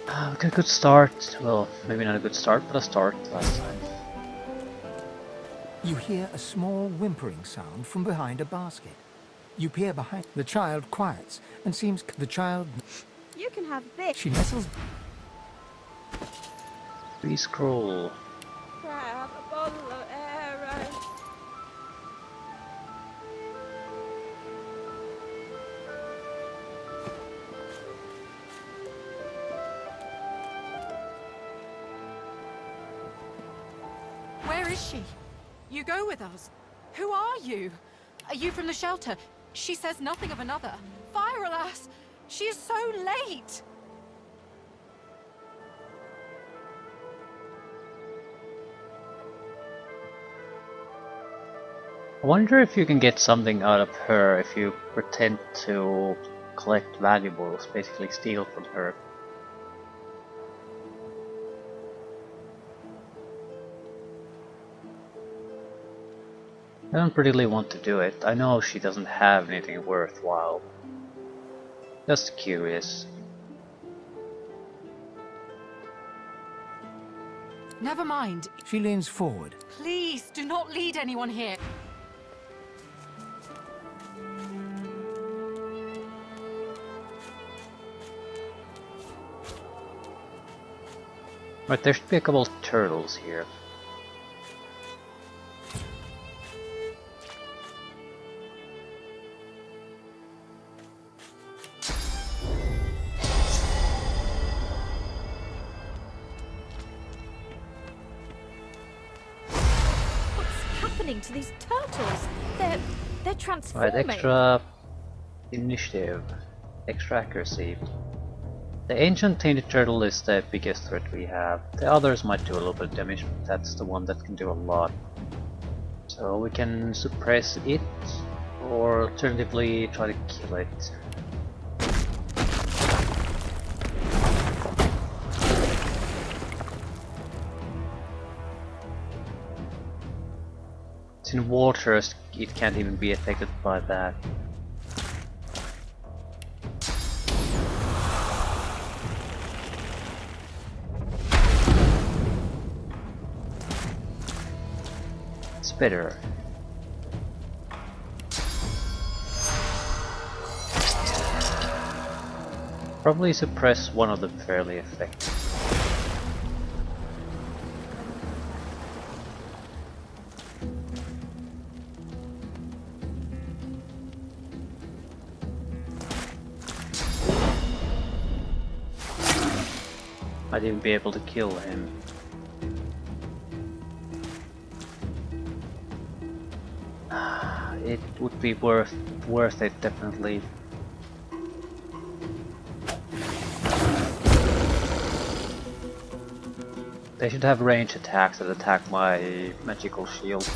We got a good start. Well, maybe not a good start, but a start last time. You hear a small whimpering sound from behind a basket. You peer behind. The child quiets and seems. The child. You can have this. She nestles. Please scroll. Grab a bottle of arrow. Where is she? You go with us. Who are you? Are you from the shelter? She says nothing of another. Fire, alas! She is so late! I wonder if you can get something out of her if you pretend to collect valuables, basically steal from her. I don't really want to do it. I know she doesn't have anything worthwhile. Just curious. Never mind. She leans forward. Please, do not lead anyone here. Right, there should be a couple of turtles here. What's happening to these turtles? They're transforming. Right, extra initiative, extra accuracy. The ancient tainted turtle is the biggest threat we have. The others might do a little bit of damage, but that's the one that can do a lot. So we can suppress it, or alternatively try to kill it. It's in water, it can't even be affected by that. It's better. Probably suppress one of them fairly effectively. Might even be able to kill him. It would be worth it, definitely. They should have range attacks that attack my magical shield.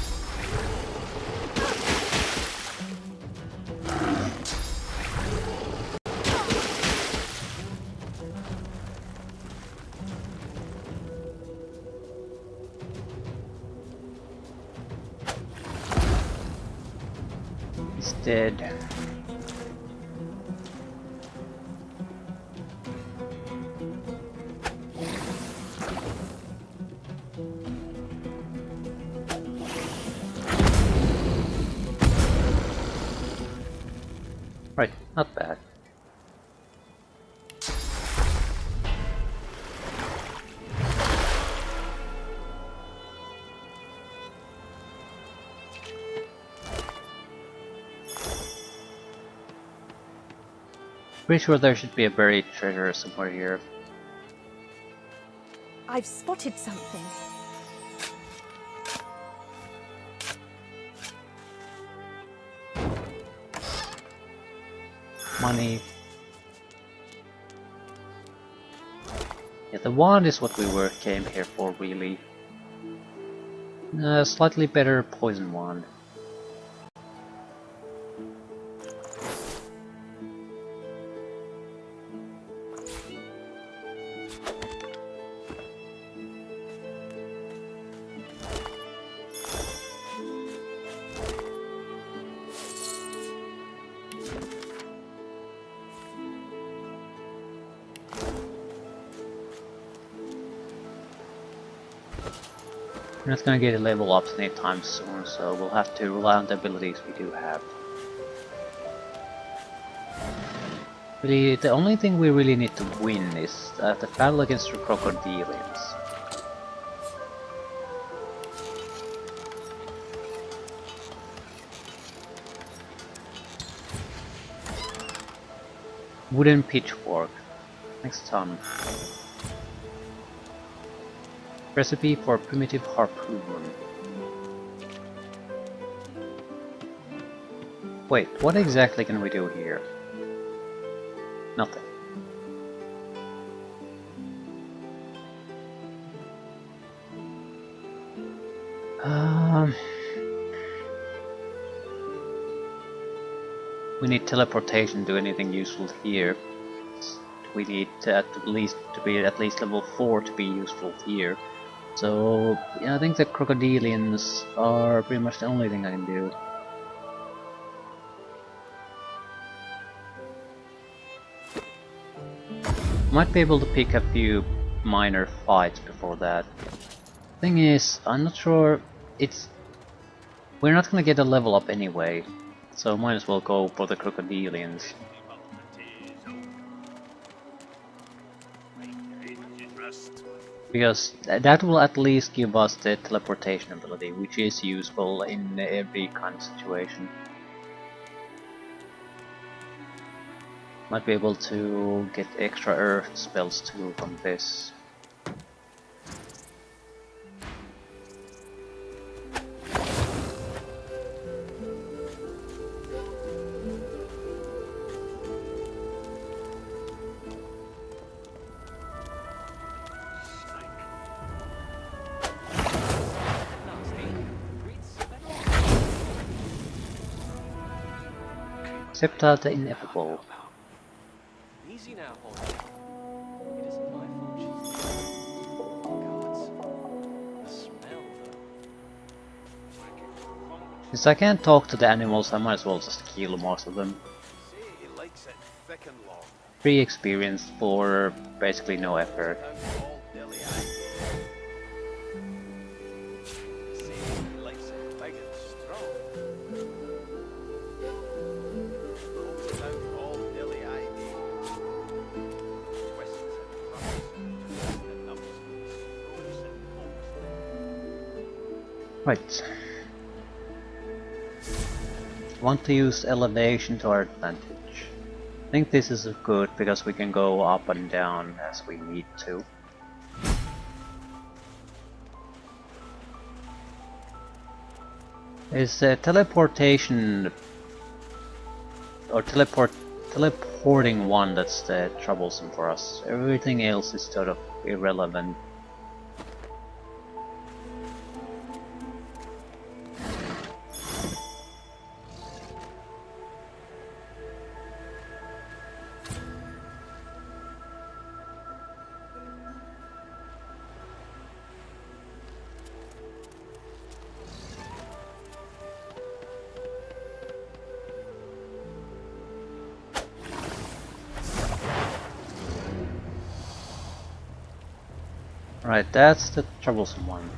He's dead. Right, not bad. Pretty sure there should be a buried treasure somewhere here. I've spotted something. Money. Yeah, the wand is what we came here for, really. A slightly better poison wand. We're not gonna get a level ups anytime soon, so we'll have to rely on the abilities we do have. Really, the only thing we really need to win is the battle against the crocodilians. Wooden pitchfork. Next ton. Recipe for primitive harpoon. Wait, what exactly can we do here? Nothing. We need teleportation to do anything useful here. We need at least to be at least level 4 to be useful here. So yeah, I think the crocodilians are pretty much the only thing I can do. Might be able to pick a few minor fights before that. Thing is, I'm not sure we're not gonna get a level up anyway, so might as well go for the crocodilians. Because that will at least give us the teleportation ability, which is useful in every kind of situation. Might be able to get extra earth spells too from this. Accept the ineffable. Easy now, Holly. It isn't my fault she's gods. The smell, though. Since I can't talk to the animals, I might as well just kill most of them. See, he likes it thick and long. Free experience for basically no effort. All dilly-eyed. See, he likes it big and strong. Holds it out all dilly-eyed. Twists and runs, and numbs, scrolls and pokes. Right. Want to use elevation to our advantage. I think this is good because we can go up and down as we need to. Is teleportation or teleporting one that's troublesome for us? Everything else is sort of irrelevant. Right, that's the troublesome one.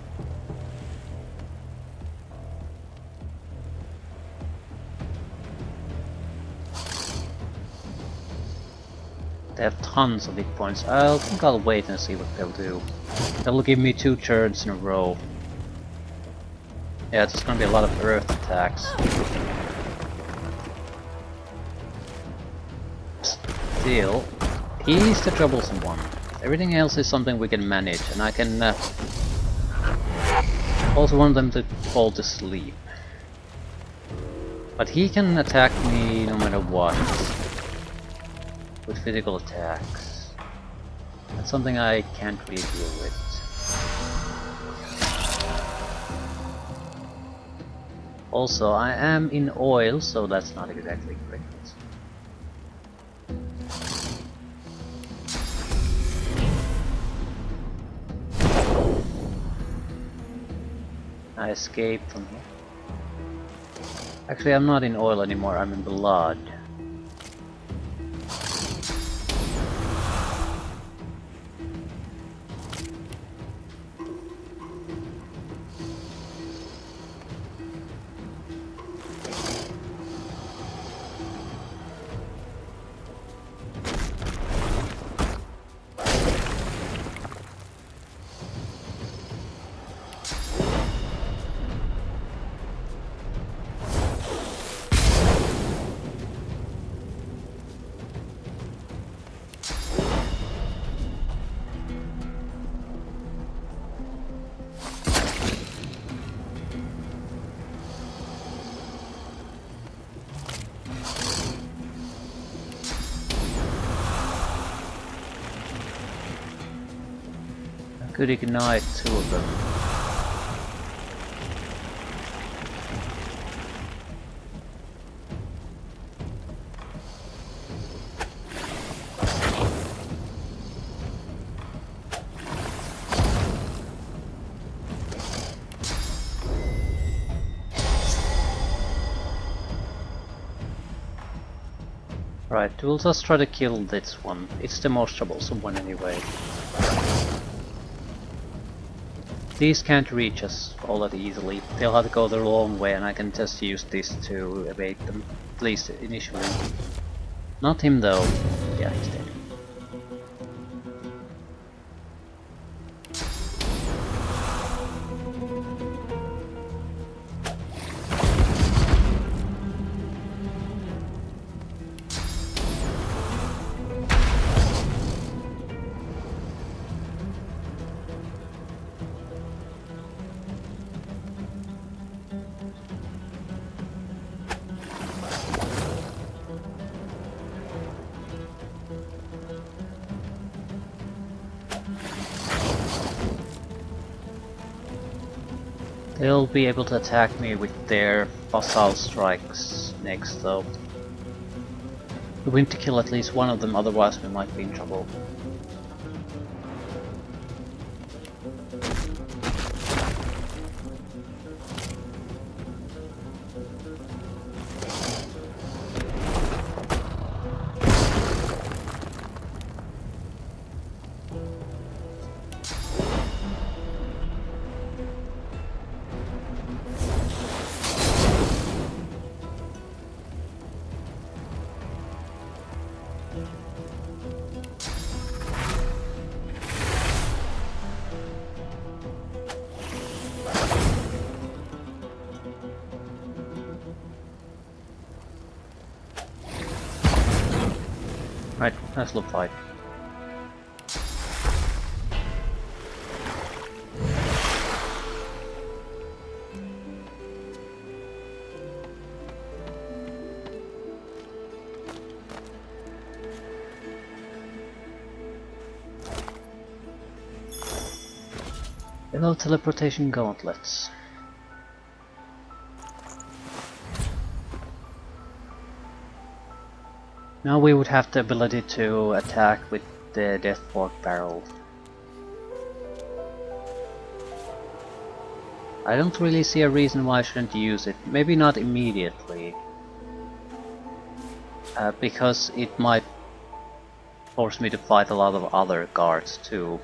They have tons of hit points. I think I'll wait and see what they'll do. They'll give me 2 turns in a row. Yeah, it's gonna be a lot of earth attacks. Still, he's the troublesome one. Everything else is something we can manage, and I can also want them to fall to sleep. But he can attack me no matter what, with physical attacks. That's something I can't really deal with. Also, I am in oil, so that's not exactly great. I escaped from here. Actually, I'm not in oil anymore, I'm in blood. could ignite two of them. Right, we'll just try to kill this one. It's the most troublesome one anyway. These can't reach us all that easily. They'll have to go the long way and I can just use this to evade them. At least initially. Not him though. Yeah, he's dead. They'll be able to attack me with their fossil strikes next though. We need to kill at least one of them, otherwise we might be in trouble. Right, nice little fight. Hello, teleportation gauntlets. Now we would have the ability to attack with the Death Fork barrel. I don't really see a reason why I shouldn't use it. Maybe not immediately. Because it might force me to fight a lot of other guards too.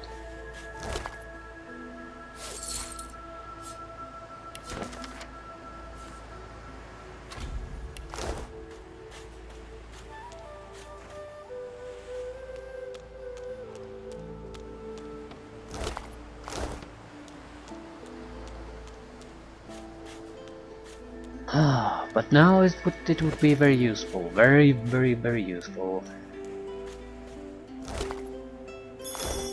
But now it would be very useful. Very useful.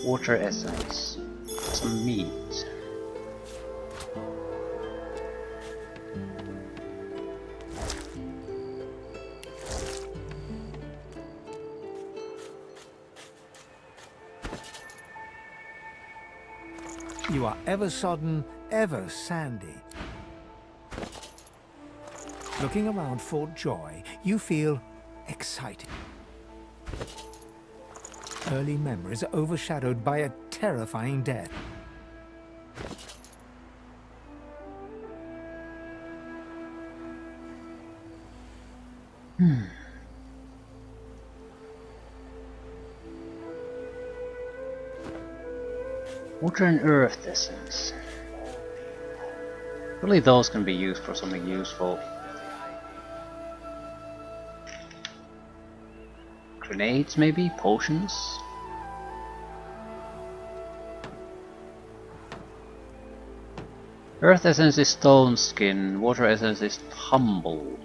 Water essence. Some meat. You are ever sodden, ever sandy. Looking around Fort Joy, you feel excited. Early memories are overshadowed by a terrifying death. Water and earth essence. Really, those can be used for something useful. Grenades, maybe? Potions? Earth essence is stone skin, water essence is tumble.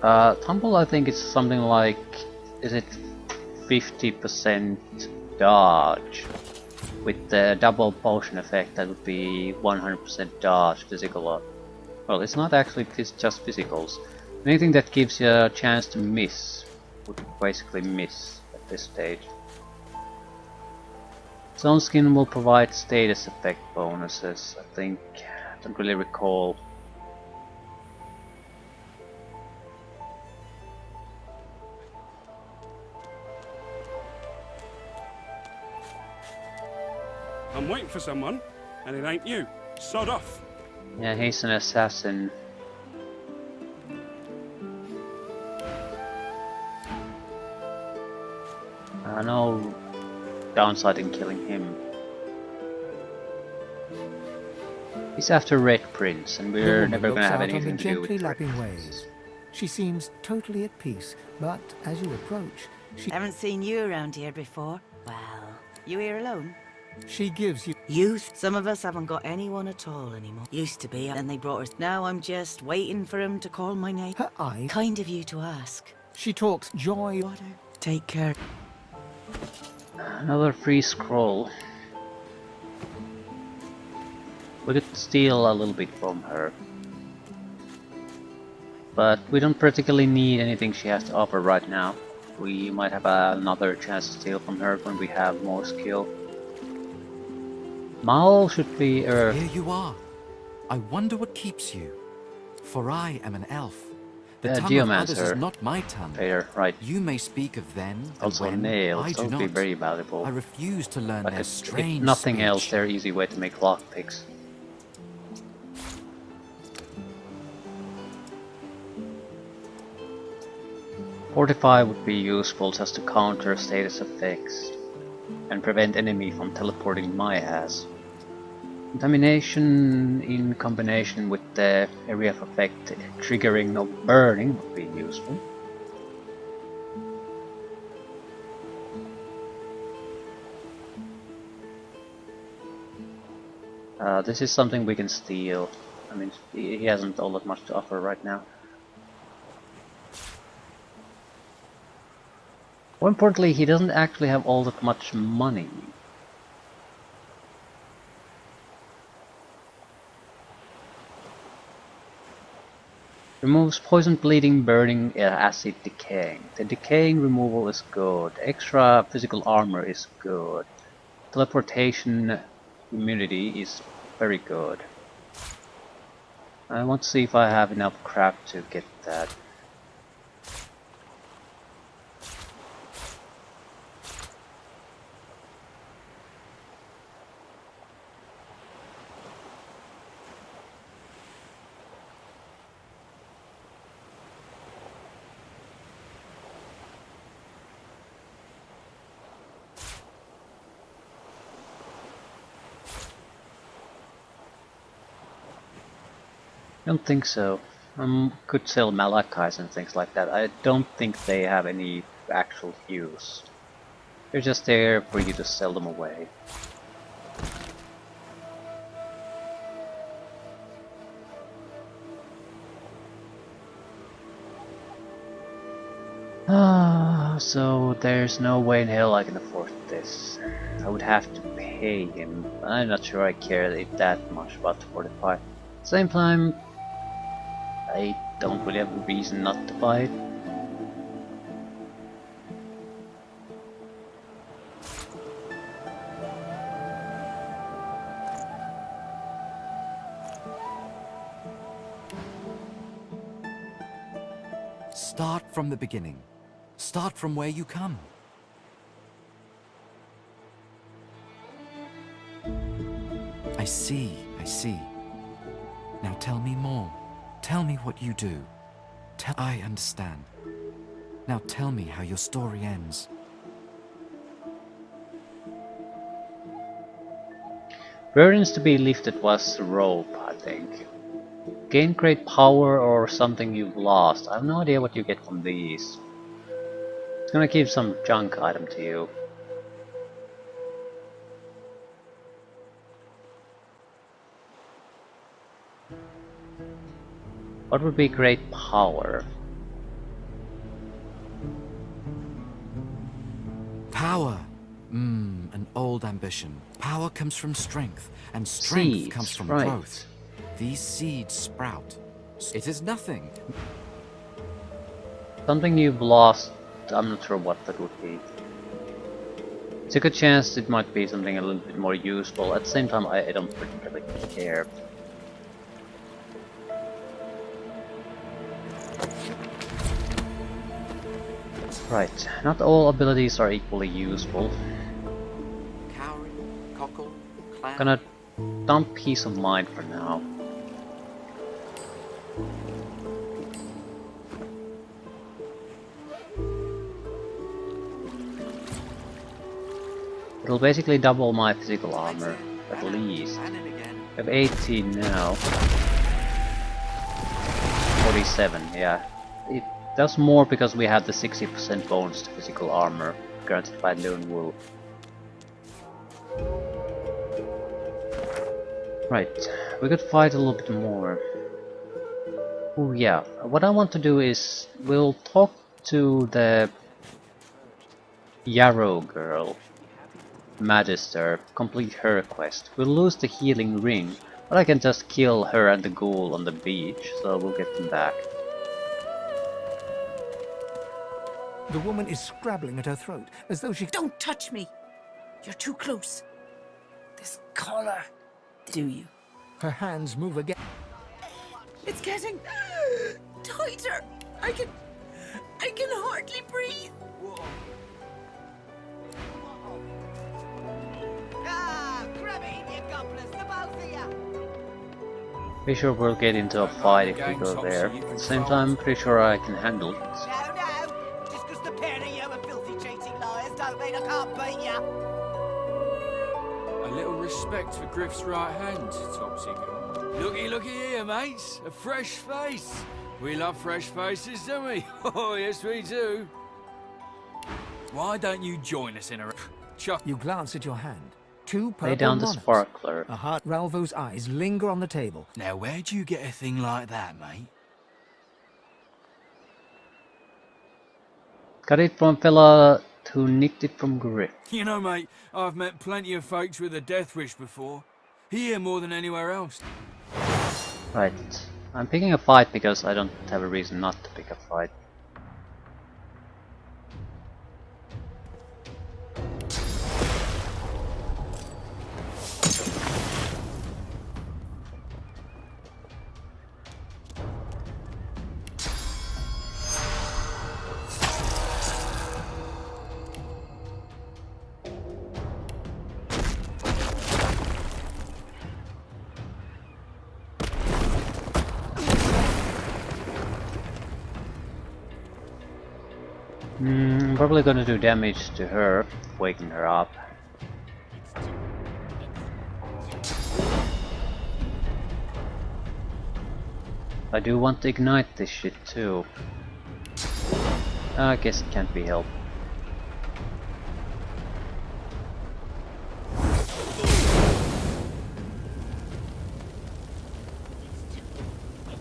Tumble I think is something like, is it 50% dodge? With the double potion effect that would be 100% dodge physical. Well, it's not actually just physicals. Anything that gives you a chance to miss would basically miss at this stage. Zone skin will provide status effect bonuses, I think. I don't really recall. I'm waiting for someone, and it ain't you. Sod off. Yeah, he's an assassin. No downside in killing him. He's after Red Prince, and The we're woman never looks gonna have out on the anything to do with gently Red lapping Prince. waves. She seems totally at peace, but as you approach, Haven't seen you around here before. Well, you here alone? she gives you... Youth? Some of us haven't got anyone at all anymore. Used to be, and they brought us. Now I'm just waiting for him to call my name. Her eyes... Kind of you to ask. She talks joy... Take care. Another free scroll. We could steal a little bit from her. But we don't particularly need anything she has to offer right now. We might have another chance to steal from her when we have more skill. Maul should be Here you are. I wonder what keeps you. For I am an elf. The tongue of others is Geomancer. not my tongue. Fair, right. You may speak of then and Also when. nails, I that do would be not. very valuable. I refuse to learn Like their if strange nothing speech. else, they're easy way to make lockpicks. Fortify would be useful just to counter status effects and prevent enemy from teleporting my ass. Contamination in combination with the area of effect triggering of burning would be useful. This is something we can steal. I mean, he hasn't all that much to offer right now. More importantly, he doesn't actually have all that much money. Removes poison, bleeding, burning, acid, decaying. The decaying removal is good. Extra physical armor is good. Teleportation immunity is very good. I want to see if I have enough crap to get that. I don't think so. Could sell Malachis and things like that. I don't think they have any actual use. They're just there for you to sell them away. So there's no way in hell I can afford this. I would have to pay him. I'm not sure I care that much about the 45. At the same time, I don't really have a reason not to buy it. Start from the beginning. Start from where you come. I see, I see. Now tell me more. Tell me what you do. I understand. Now tell me how your story ends. Burdens to be lifted was rope, I think. Gain great power or something you've lost. I have no idea what you get from these. It's gonna give some junk item to you. What would be great power? Power. An old ambition. Power comes from strength, and strength Seeds, comes from right. growth. These seeds sprout. It is nothing. Something you've lost. I'm not sure what that would be. It's a good chance it might be something a little bit more useful. At the same time, I don't particularly care. Right, not all abilities are equally useful. Cowrie, cockle, clown. Gonna dump Peace of Mind for now. It'll basically double my physical armor, at least. And then again. I have 18 now. 47, yeah. It does more because we have the 60% bonus to physical armor, granted by Lone Wolf. Right, we could fight a little bit more. Oh yeah, what I want to do is, we'll talk to the Yarrow girl, Magister, complete her quest. We'll lose the healing ring, but I can just kill her and the ghoul on the beach, so we'll get them back. The woman is scrabbling at her throat, as though she... Don't touch me! You're too close. This collar. Do you? Her hands move again. It's getting tighter. I can hardly breathe. Ah, grab it in, you gobblers, the both of you. Pretty sure we'll get into a fight if we go there. At the same time, pretty sure I can handle it. No, just 'cause the pair of you are filthy cheating liars don't mean I can't beat you. A little respect for Griff's right hand, Topsy girl. Looky here, mates. A fresh face. We love fresh faces, don't we? Oh, yes, we do. Why don't you join us in a... Chuck. You glance at your hand. Two purple Lay down the monarchs. sparkler. A heart. Ralvo's eyes linger on the table. Now, where'd you get a thing like that, mate? Got it from fella who nicked it from Griff. You know, mate, I've met plenty of folks with a death wish before. Here more than anywhere else. Right. I'm picking a fight because I don't have a reason not to pick a fight. I'm probably gonna do damage to her, waking her up. I do want to ignite this shit too. I guess it can't be helped.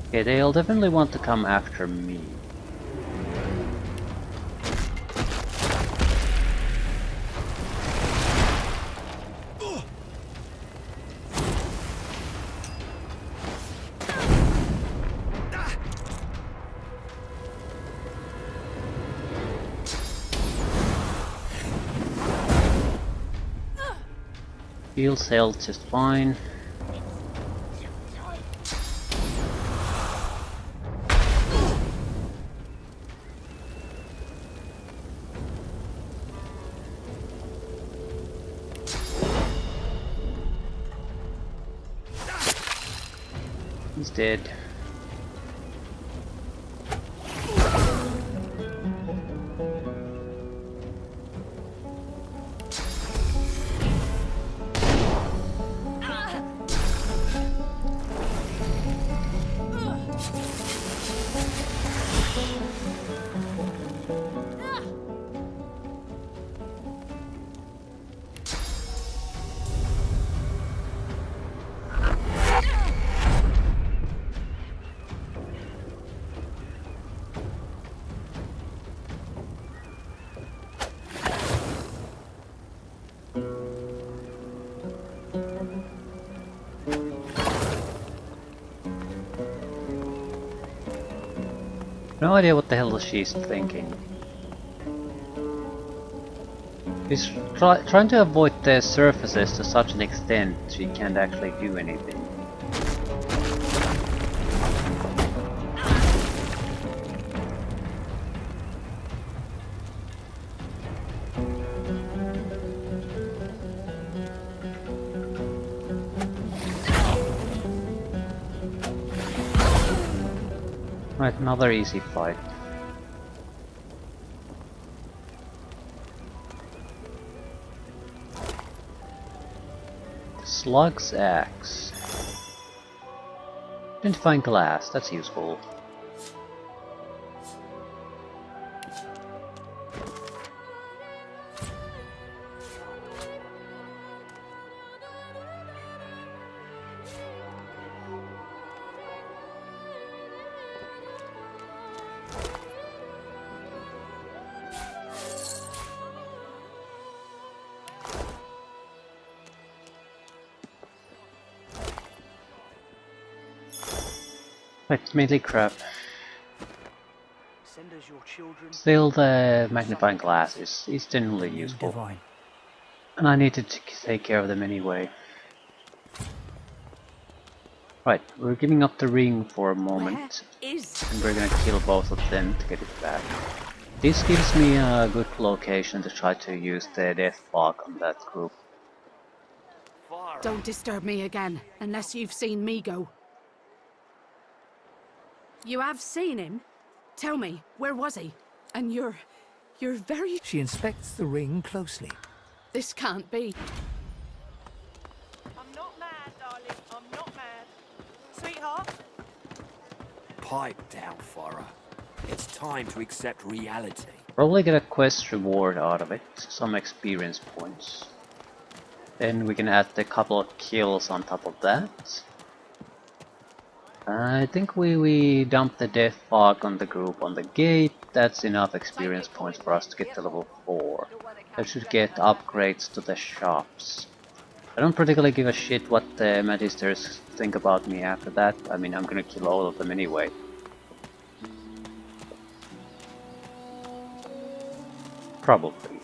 Okay, they'll definitely want to come after me. Feels held just fine. He's dead. No idea what the hell she's thinking. He's trying to avoid the surfaces to such an extent she can't actually do anything. Right, another easy fight. Slug's axe. Identifying glass, that's useful. Right, mainly crap. Send us your children. Still, the magnifying glass is generally useful. Divine. And I needed to take care of them anyway. Right, we're giving up the ring for a moment. And we're gonna kill both of them to get it back. This gives me a good location to try to use the death fog on that group. Don't disturb me again, unless you've seen me go. You have seen him? Tell me, where was he? And you're very... She inspects the ring closely. This can't be. I'm not mad, darling. I'm not mad. Sweetheart? Pipe down, Farah. It's time to accept reality. Probably get a quest reward out of it, some experience points. Then we can add a couple of kills on top of that. I think we dump the death fog on the group on the gate. That's enough experience points for us to get to level 4. I should get upgrades to the shops. I don't particularly give a shit what the Magisters think about me after that. I mean, I'm gonna kill all of them anyway. Probably.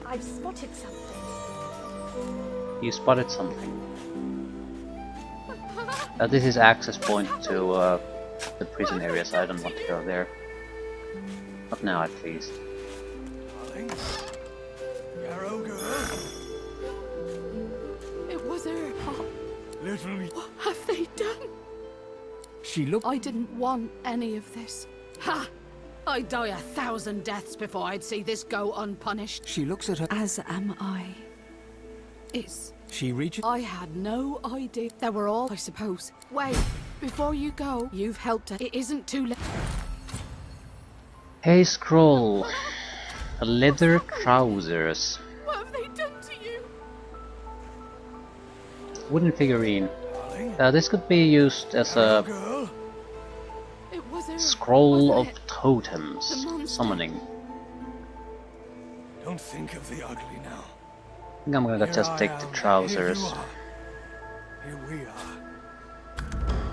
I've spotted something. You spotted something. This is access point to the prison area, so I don't want to go there. Not now, at least. Darling? Yarrow girl? It was her. Literally. What have they done? She looked. I didn't want any of this. Ha! I'd die 1,000 deaths before I'd see this go unpunished. She looks at her. As am I. She reaches. I had no idea. They were all, I suppose. Wait, before you go, you've helped her. It isn't too late. Hey, scroll. Leather trousers. What have they done to you? Wooden figurine. Darling? This could be used as a Girl? It was her. scroll of wasn't it? totems. The monster. Summoning. Don't think of the ugly now. I think I'm gonna just Here take I the am, trousers. Here we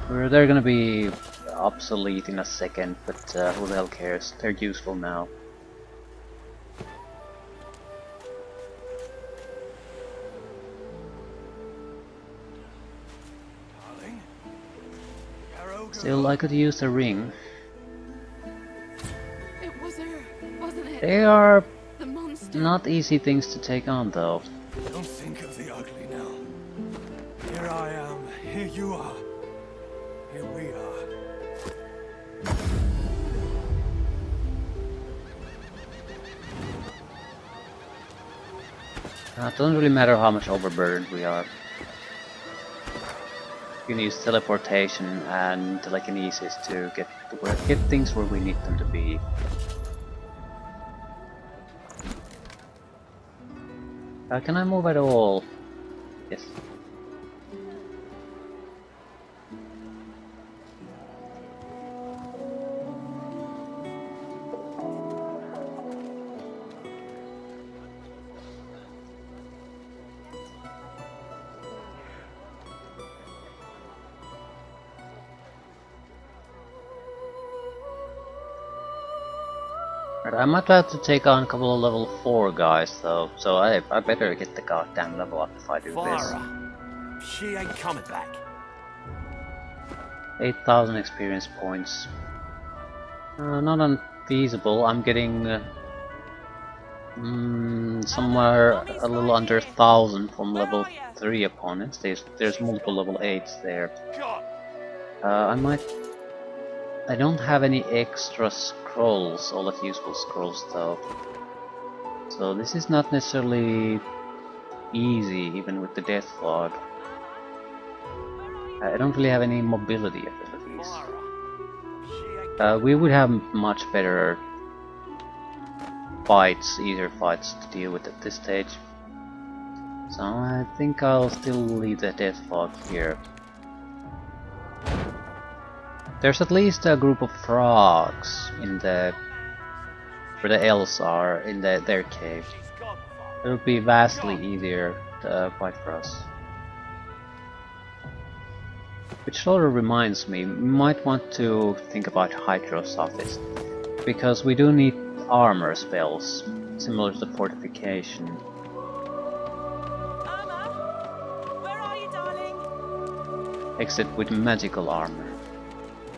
are. They're gonna be obsolete in a second, but who the hell cares? They're useful now. Darling? Yarrow girl? Still, I could use the ring. It was her, wasn't it? They are The monster. not easy things to take on, though. Don't think of the ugly now. Here I am. Here you are. Here we are. It doesn't really matter how much overburdened we are. You can use teleportation and telekinesis to get things where we need them to be. Can I move at all? Yes. Right, I might have to take on a couple of level 4 guys though, so I better get the goddamn level up if I do this. She ain't coming back. 8,000 experience points. Not unfeasible. I'm getting somewhere a little under 1,000 from level 3 opponents. There's multiple level 8s there. I don't have any extra scrolls, all that useful scrolls though. So this is not necessarily easy, even with the death log. I don't really have any mobility abilities. We would have much better fights, easier fights to deal with at this stage. So I think I'll still leave the death log here. There's at least a group of frogs in the where the elves are in their cave. It would be vastly easier to fight for us. Which sort of reminds me, we might want to think about Hydrosophist, because we do need armor spells, similar to fortification. Irma, where are you, darling? Except with magical armor.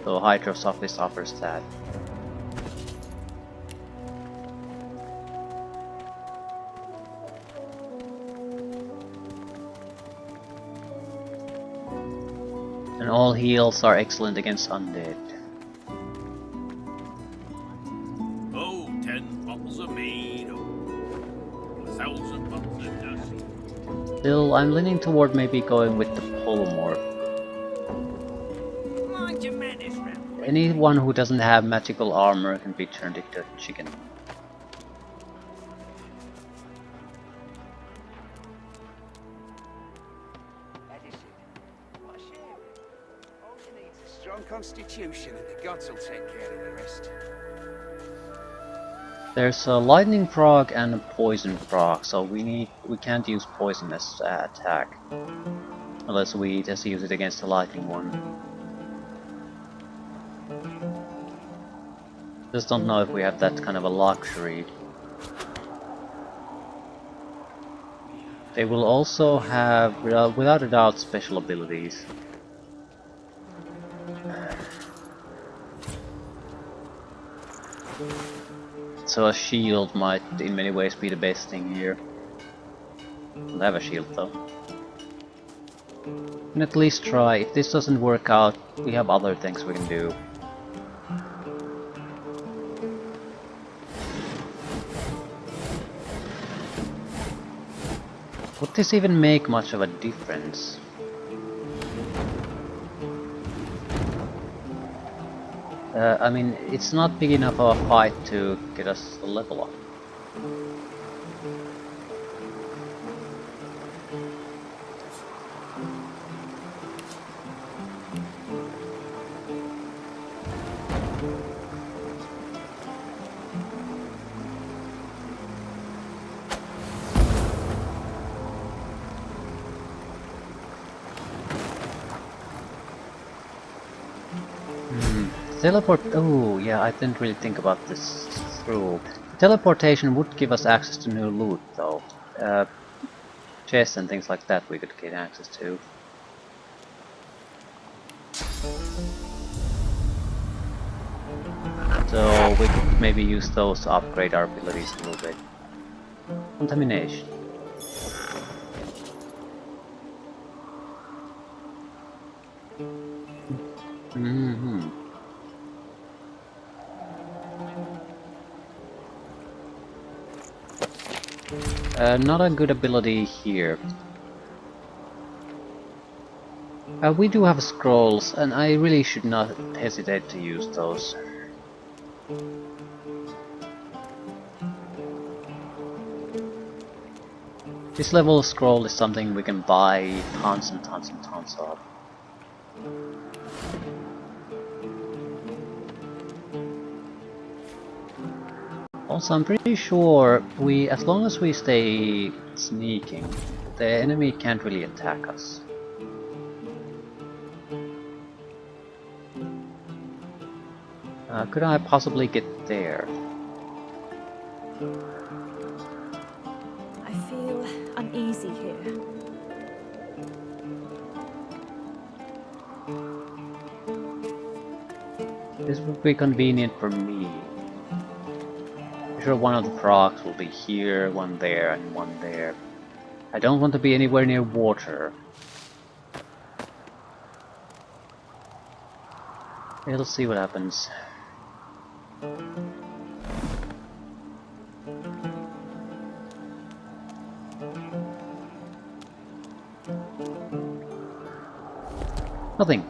So Hydrosophist offers that. And all heals are excellent against undead. Oh, 10 bottles of mead, 1,000 bottles of dust. Still, I'm leaning toward maybe going with the polymorph. Anyone who doesn't have magical armor can be turned into a chicken. Strong constitution, and the gods will take care of the rest. There's a lightning frog and a poison frog, so we can't use poison as attack unless we just use it against the lightning one. Just don't know if we have that kind of a luxury. They will also have, without a doubt, special abilities. So a shield might in many ways be the best thing here. We'll have a shield though. We can at least try. If this doesn't work out, we have other things we can do. Would this even make much of a difference? I mean, it's not big enough of a fight to get us the level up. Teleport. Oh, yeah, I didn't really think about this through. Teleportation would give us access to new loot, though. Chests and things like that we could get access to. So we could maybe use those to upgrade our abilities a little bit. Contamination. Not a good ability here. We do have scrolls, and I really should not hesitate to use those. This level of scroll is something we can buy tons and tons and tons of. Also, I'm pretty sure as long as we stay sneaking, the enemy can't really attack us. Could I possibly get there? I feel uneasy here. This would be convenient for me. I'm sure one of the frogs will be here, one there, and one there. I don't want to be anywhere near water. Okay, let's see what happens. Nothing.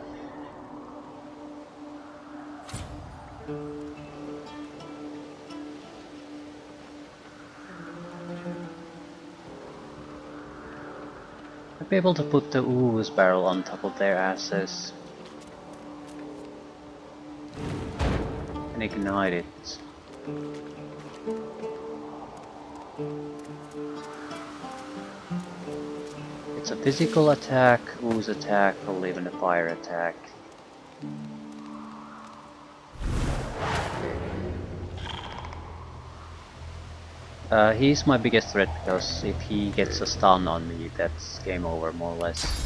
I'd be able to put the ooze barrel on top of their asses and ignite it. It's a physical attack, ooze attack, or even a fire attack. He's my biggest threat because if he gets a stun on me, that's game over more or less.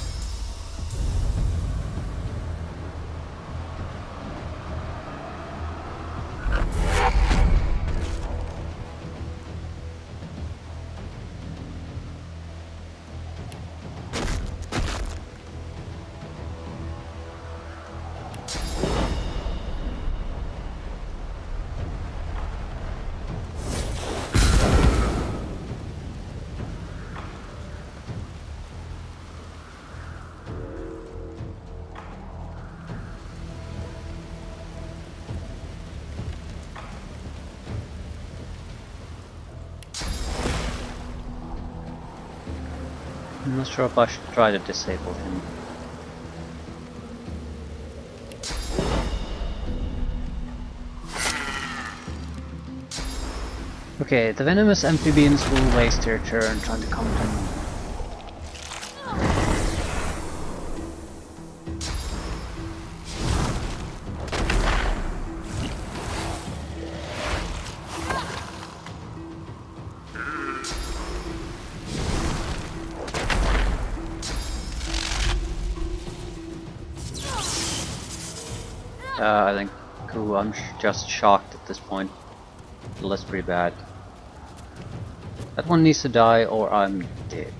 I'm not sure if I should try to disable him. Okay, the venomous amphibians will waste their turn trying to come to me. I think, cool, I'm just shocked at this point. Well, that's pretty bad. That one needs to die or I'm dead.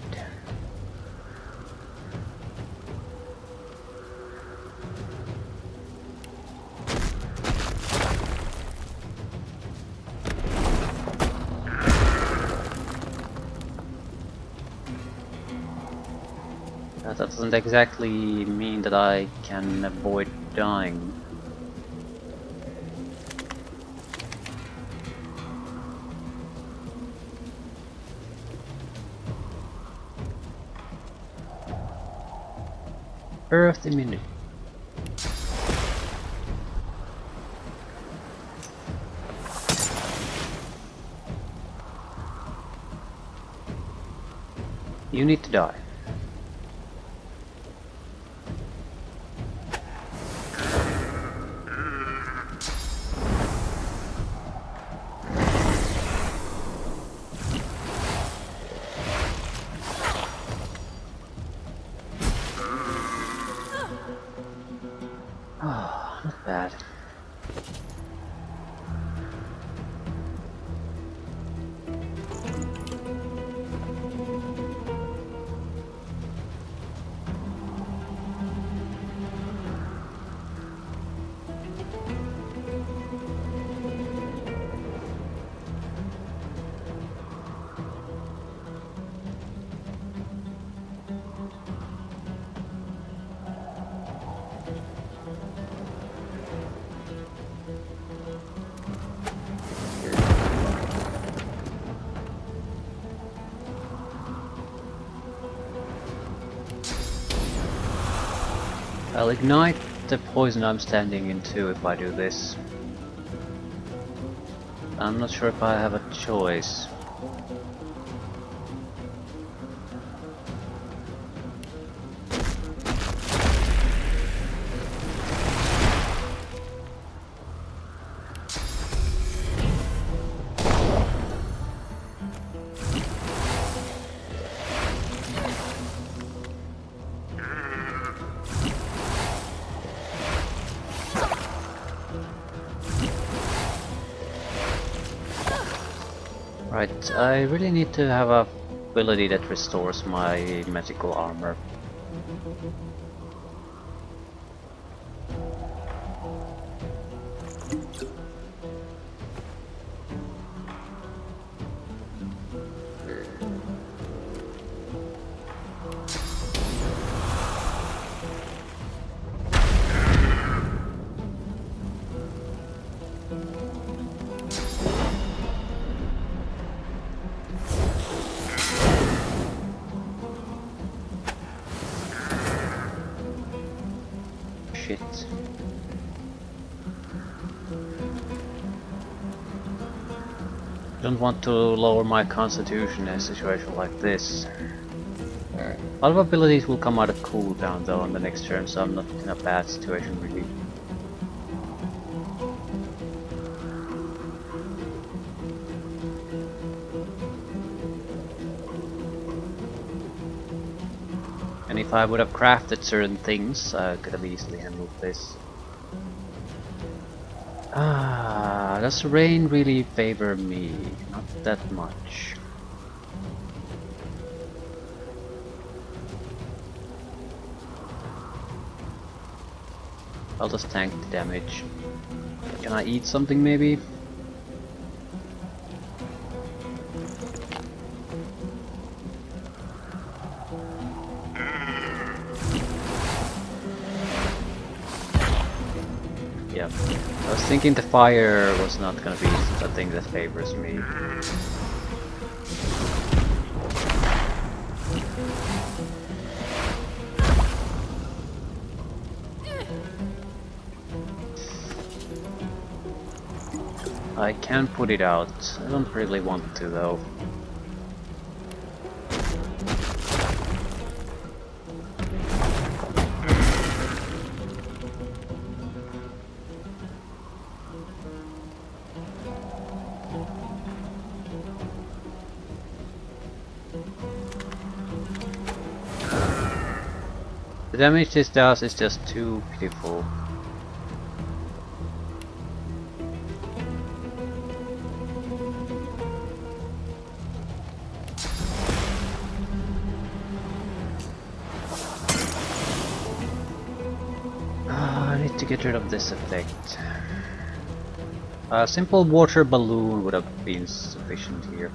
That doesn't exactly mean that I can avoid dying. Earth immunity. You need to die. Oh, not bad. I'll ignite the poison I'm standing into if I do this. I'm not sure if I have a choice. Right, I really need to have a ability that restores my magical armor. Shit. Don't want to lower my constitution in a situation like this. A lot of abilities will come out of cooldown though on the next turn, so I'm not in a bad situation really. And if I would have crafted certain things, I could have easily handled this. Does rain really favor me? Not that much. I'll just tank the damage. Can I eat something maybe? Yeah. I was thinking the fire was not gonna be a thing that favors me. I can put it out. I don't really want to though. The damage this does is just too pitiful. I need to get rid of this effect. A simple water balloon would have been sufficient here.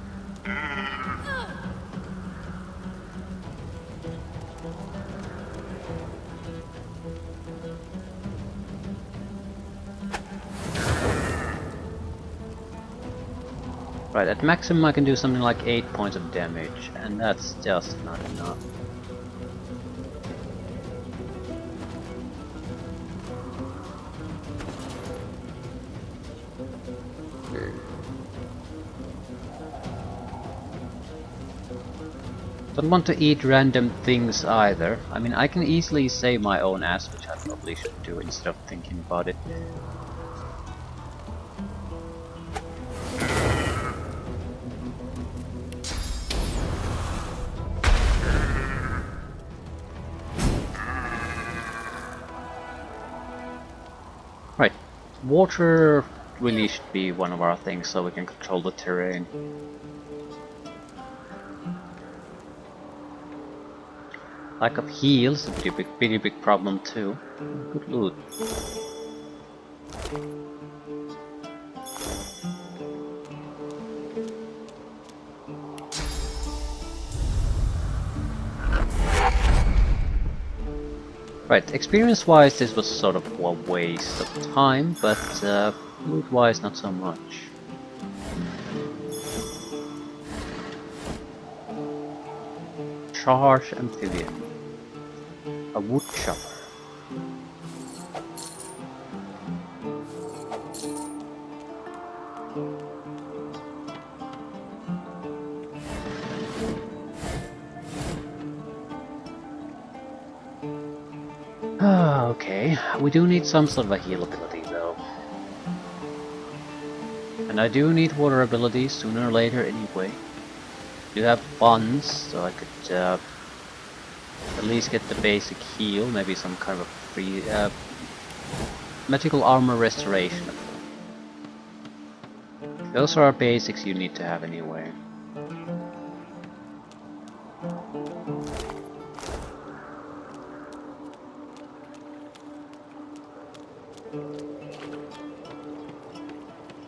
Right, at maximum I can do something like 8 points of damage, and that's just not enough. Don't want to eat random things either. I mean, I can easily save my own ass, which I probably should do instead of thinking about it. Right, water really should be one of our things so we can control the terrain. Lack of heals, a pretty big problem too. Good loot. Right, experience-wise this was sort of a waste of time, but loot-wise not so much. Charge amphibian. A wood chopper. Okay, we do need some sort of a heal ability though. And I do need water abilities sooner or later anyway. I do have funds, so I could at least get the basic heal, maybe some kind of a free magical armor restoration. Those are basics you need to have anyway.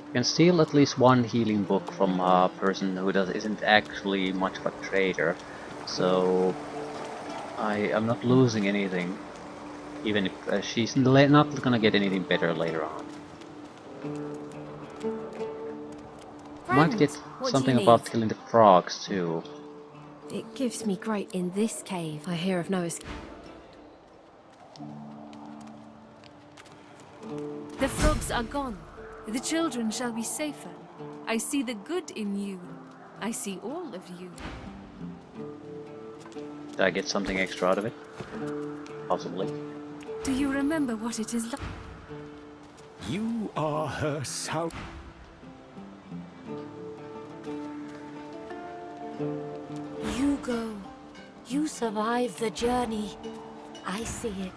You can steal at least one healing book from a person who isn't actually much of a trader, so I'm not losing anything, even if she's not gonna get anything better later on. Might get something about killing the frogs too. It gives me great in this cave. I hear of no escape. The frogs are gone. The children shall be safer. I see the good in you. I see all of you. Did I get something extra out of it? Possibly. Do you remember what it is like? You are her soul. You go. You survive the journey. I see it.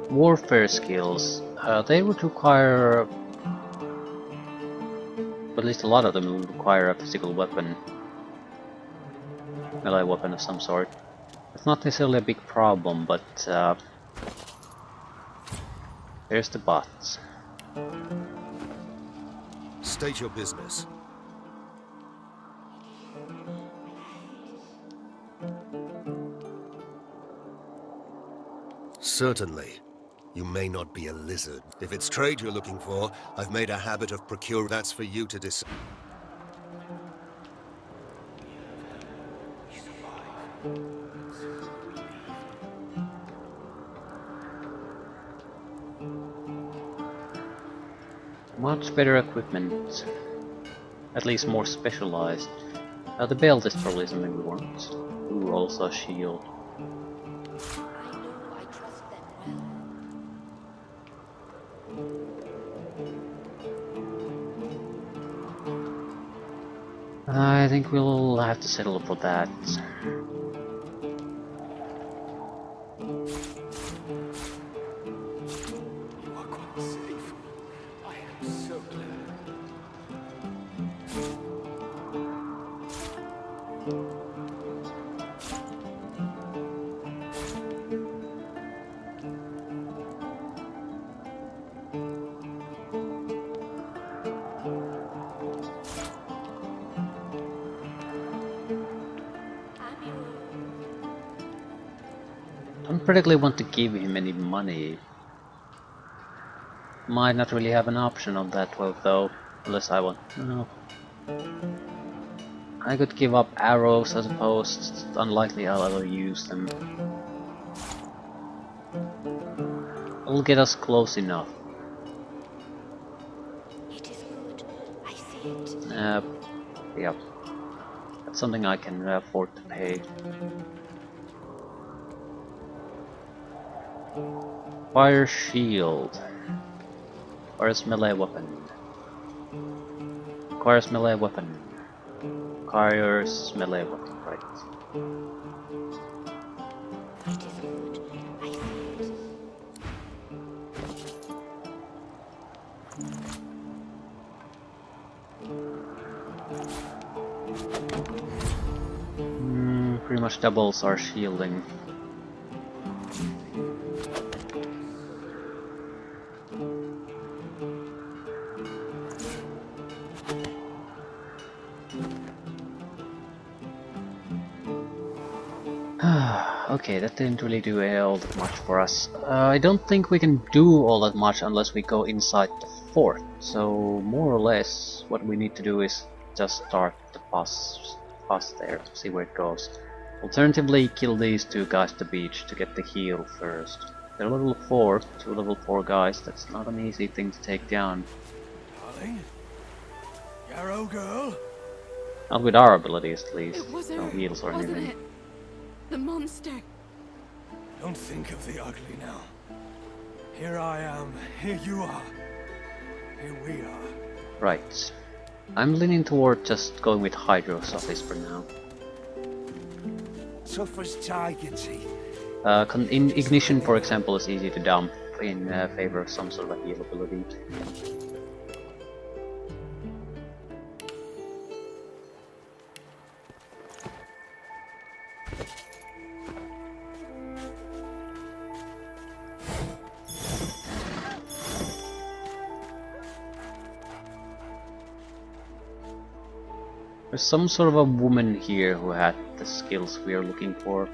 Warfare skills. They would require... at least a lot of them would require a physical weapon. Melee weapon of some sort. It's not necessarily a big problem, but... there's the bots. State your business. Certainly. You may not be a lizard. If it's trade you're looking for, I've made a habit of procuring. That's for you to decide. Much better equipment. At least more specialized. The belt is probably something we want. Ooh, also a shield. I think we'll have to settle for that. You are quite safe. I am so glad. Don't particularly want to give him any money. Might not really have an option on that though, unless I want. No. I could give up arrows, I suppose. It's unlikely I'll ever use them. It'll get us close enough. It is good. I see it. Yep. That's something I can afford to pay. Fire shield. Requires melee weapon. Requires melee weapon. Requires melee weapon, right. It is good. I see it. Pretty much doubles our shielding. Okay, that didn't really do all that much for us. I don't think we can do all that much unless we go inside the fort. So more or less what we need to do is just start the boss there, see where it goes. Alternatively, kill these two guys at the beach to get the heal first. They're level 4, 2 level 4 guys, that's not an easy thing to take down. Darling? Yarrow girl? Not with our abilities at least, It was no her, heals or wasn't anything. it? The monster. Don't think of the ugly now. Here I am, here you are. Here we are. Right. I'm leaning toward just going with Hydro's office for now. Tough as tiger teeth. In Ignition, for example, is easy to dump in favor of some sort of a heal ability. There's some sort of a woman here who had the skills we are looking for.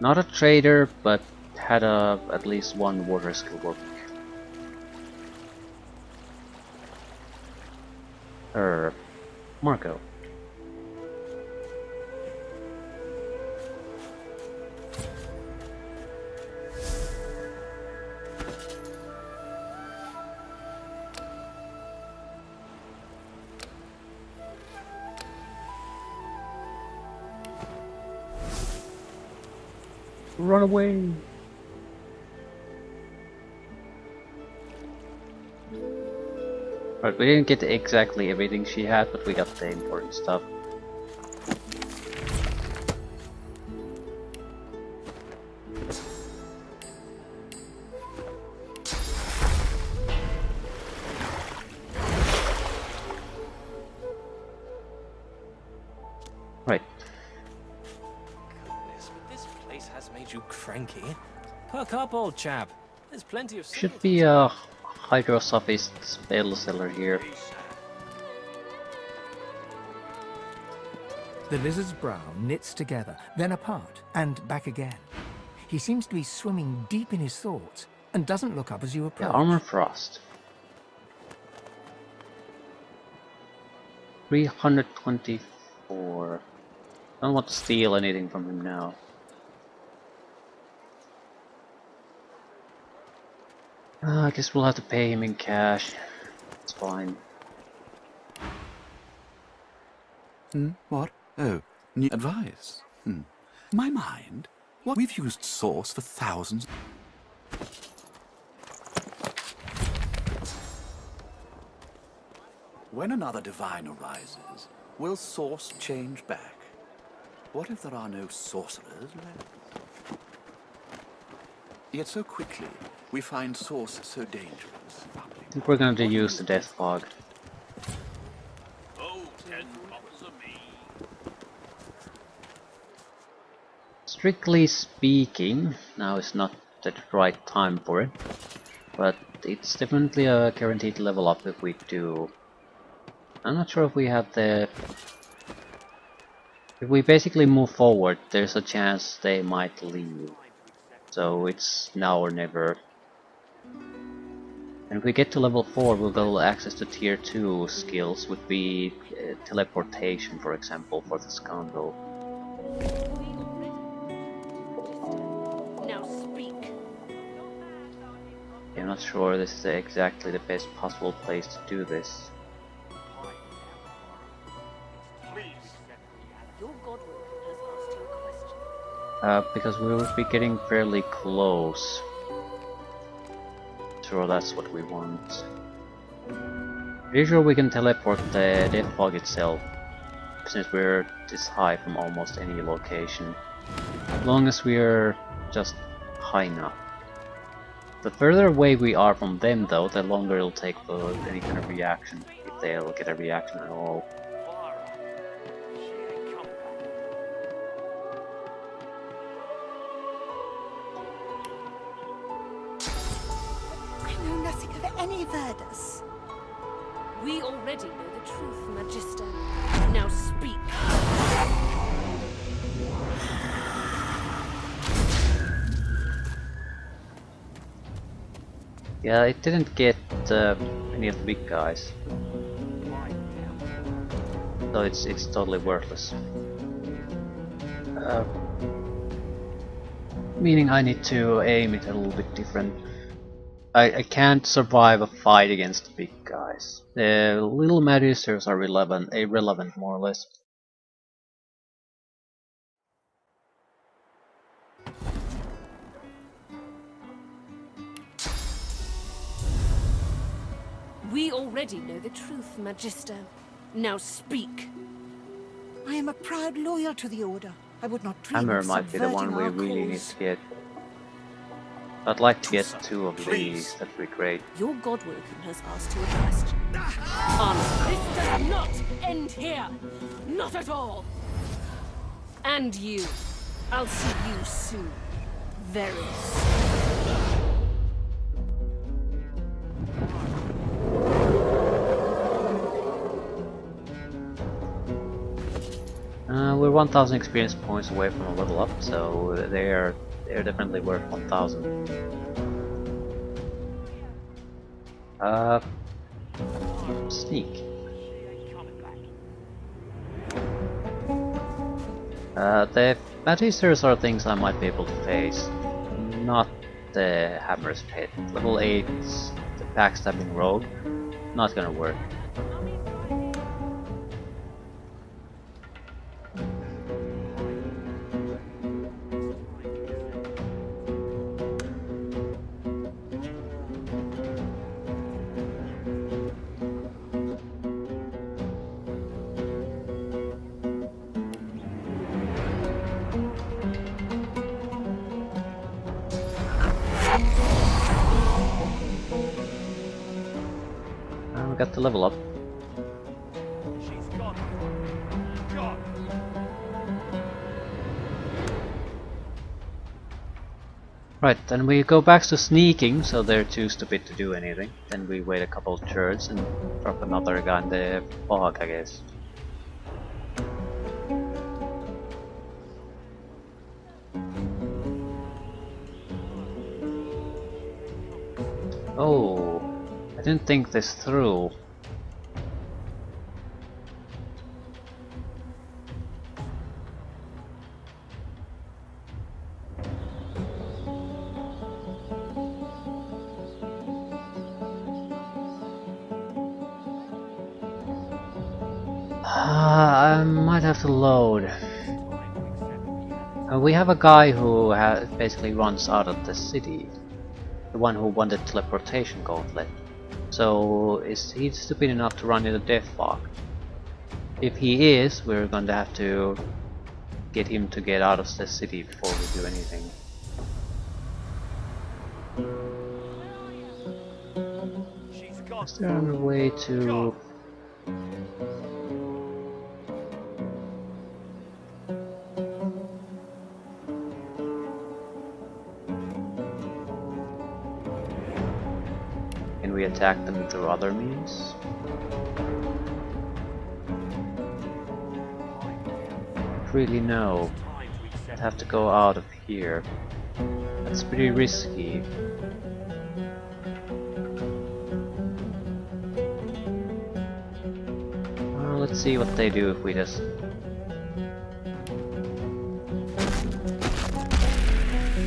Not a trader, but had at least one water skill working. Marco. Run away! Right, we didn't get exactly everything she had, but we got the important stuff. Right. This place has made you cranky. Perk up, old chap. There's plenty of... Should be a Hydrosophist spell seller here. The lizard's brow knits together, then apart, and back again. He seems to be swimming deep in his thoughts, and doesn't look up as you approach. Yeah, Armor Frost. 324. I don't want to steal anything from him now. I guess we'll have to pay him in cash. It's fine. What? Oh, new advice. My mind? What? We've used Source for thousands. When another divine arises, will Source change back? What if there are no sorcerers left? Yet so quickly, we find Source so dangerous. I think we're going to use the Death Fog. Oh, 10 bottles of me. Strictly speaking, now is not the right time for it, but it's definitely a guaranteed level up if we do. I'm not sure if we have the... If we basically move forward, there's a chance they might leave. So it's now or never. And if we get to level 4, we'll get access to tier 2 skills, would be teleportation, for example, for the scoundrel. Now speak. I'm not sure this is exactly the best possible place to do this. Your godwoman has asked you a question. Because we would be getting fairly close. Sure, that's what we want. Pretty sure we can teleport the Death Fog itself, since we're this high from almost any location. As long as we're just high enough. The further away we are from them though, the longer it'll take for any kind of reaction, if they'll get a reaction at all. Any Verdus? We already know the truth, Magister. Now speak. Yeah, it didn't get any of the big guys. So it's totally worthless. Meaning I need to aim it a little bit different. I can't survive a fight against the big guys. The little magisters are irrelevant more or less. We already know the truth, Magister. Now speak. I am a proud loyal to the Order. I would not dream Hammer of might be the one subverting we our really need cause. to get. I'd like to get 2 of these, that'd be great. Your Godwoken has asked you a question. Answer. This does not end here. Not at all. And you. I'll see you soon. Very soon. We're 1000 experience points away from a level up, so they're definitely worth 1000. Sneak. The Magisters are things I might be able to face, not the Hammer's Pit. Level 8, the Backstabbing Rogue, not gonna work. We got the level up. Right, then we go back to sneaking, so they're too stupid to do anything. Then we wait a couple of turns and drop another guy in the fog, I guess. Oh, I didn't think this through. I might have to load. We have a guy who basically runs out of the city. The one who won the teleportation gauntlet. So is he stupid enough to run in the death fog? If he is, we're going to have to get him to get out of the city before we do anything. Is there a way to... Can we attack them through other means? Don't really know. I'd have to go out of here. That's pretty risky. Let's see what they do if we just...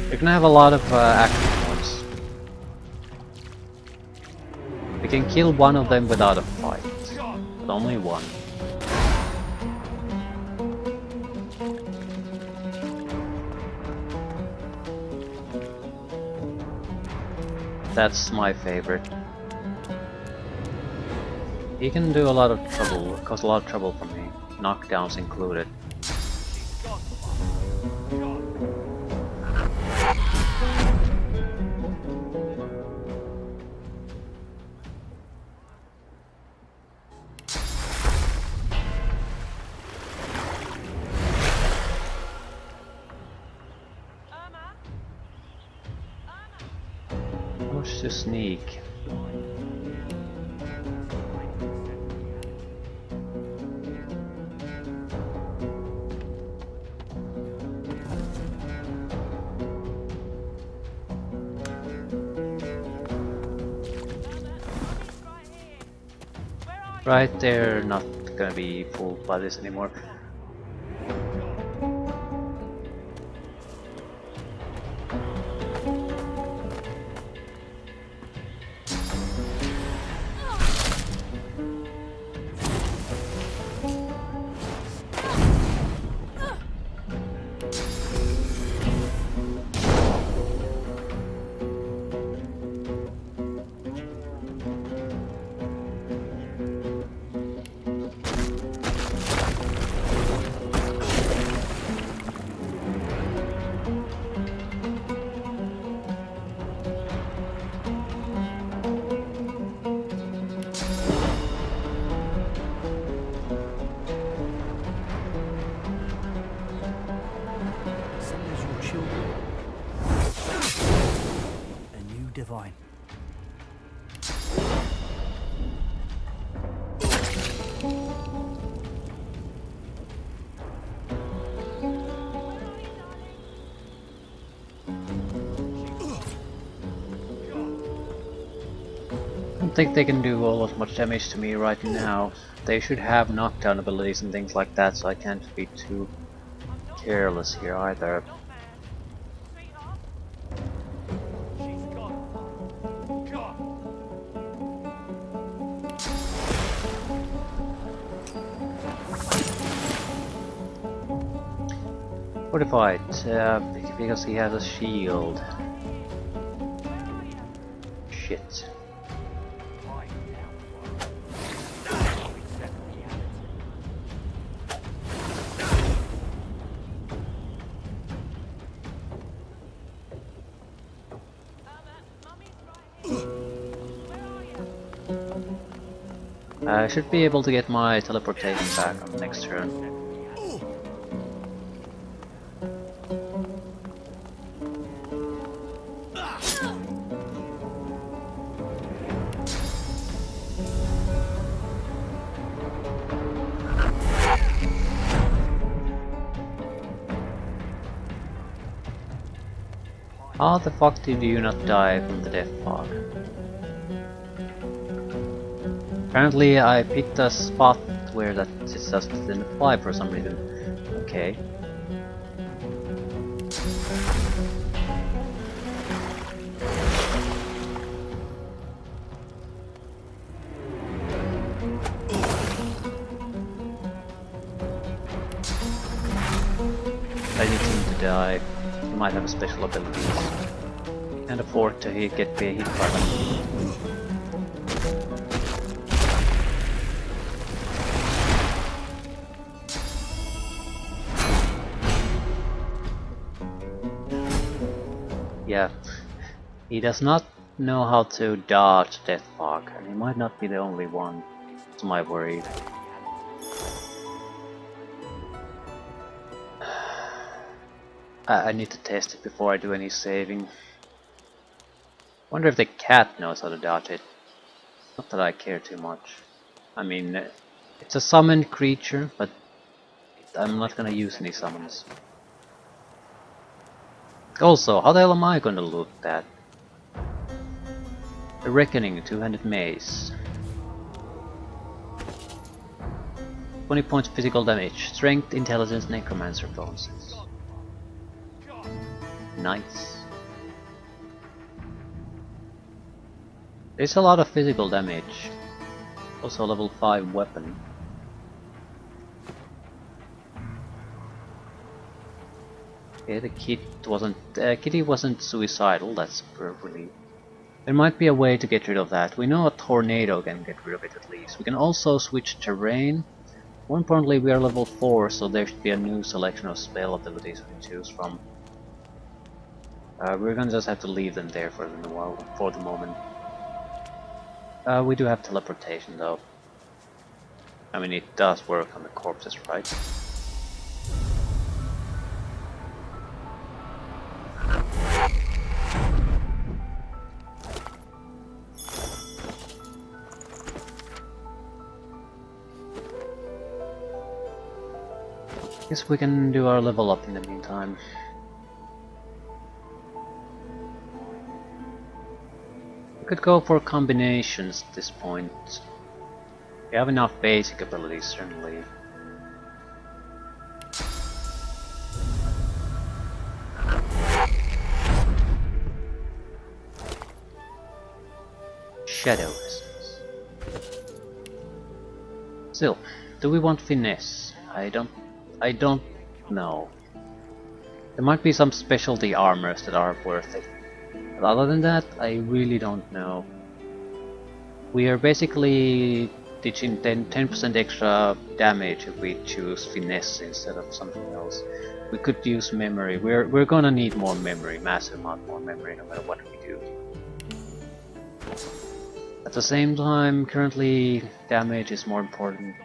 They're gonna have a lot of action points. We can kill one of them without a fight, but only one. That's my favorite. He can do a lot of trouble, cause a lot of trouble for me, knockdowns included. Push to sneak. Right, they're not gonna be fooled by this anymore. divine. I don't think they can do all as much damage to me right now. They should have knockdown abilities and things like that, so I can't be too careless here either. Fortified, because he has a shield. Shit. I should be able to get my teleportation back on the next turn. How the fuck did you not die from the death fog? Apparently I picked a spot where that just didn't apply for some reason. Okay. I need him to die. He might have a special abilities. Can't afford to get hit by them. Yeah, he does not know how to dodge Death Fog, and he might not be the only one. That's my worry. I need to test it before I do any saving. Wonder if the cat knows how to dodge it. Not that I care too much. I mean, it's a summoned creature, but I'm not gonna use any summons. Also, how the hell am I gonna loot that? The Reckoning, 200 mace. 20 points physical damage. Strength, intelligence, necromancer bonuses. Nice. There's a lot of physical damage. Also level 5 weapon. Okay, the kitty wasn't suicidal, that's a relief. There might be a way to get rid of that. We know a tornado can get rid of it at least. We can also switch terrain. More importantly, we are level 4, so there should be a new selection of spell abilities we can choose from. We're gonna just have to leave them there for the moment. We do have teleportation though. I mean, it does work on the corpses, right? Guess we can do our level up in the meantime. We could go for combinations at this point. We have enough basic abilities, certainly. Shadow essence. Still, do we want finesse? I don't know. There might be some specialty armors that are worth it. But other than that, I really don't know. We are basically ditching 10% extra damage if we choose finesse instead of something else. We could use memory. We're gonna need more memory, massive amount more memory, no matter what we do. At the same time, currently damage is more important.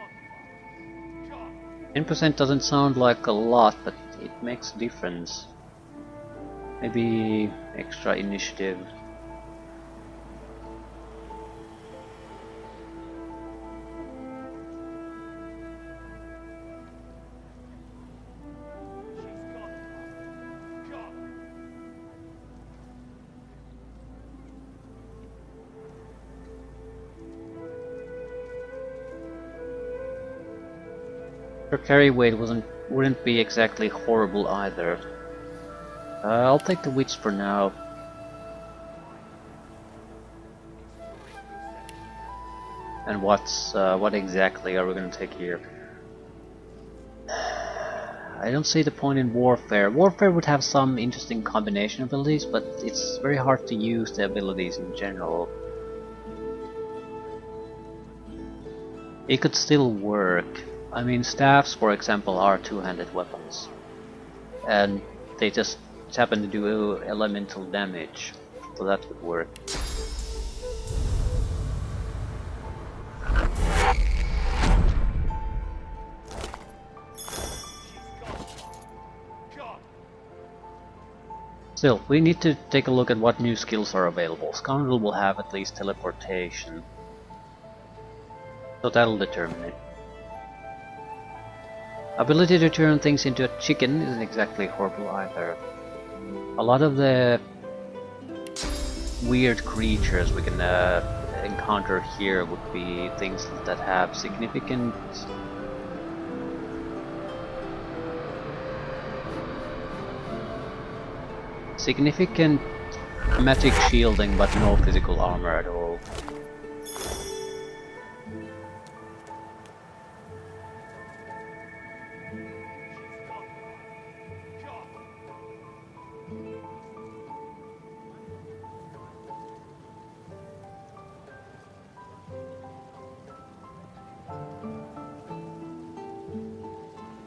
10% doesn't sound like a lot, but it makes a difference. Maybe extra initiative. Her carry weight wouldn't be exactly horrible either. I'll take the witch for now. And what exactly are we gonna take here? I don't see the point in warfare. Warfare would have some interesting combination abilities, but it's very hard to use the abilities in general. It could still work. I mean, staffs, for example, are two-handed weapons, and they just happen to do elemental damage, so that would work. Still, we need to take a look at what new skills are available. Scoundrel will have at least teleportation, so that'll determine it. Ability to turn things into a chicken isn't exactly horrible either. A lot of the weird creatures we can encounter here would be things that have significant magic shielding but no physical armor at all.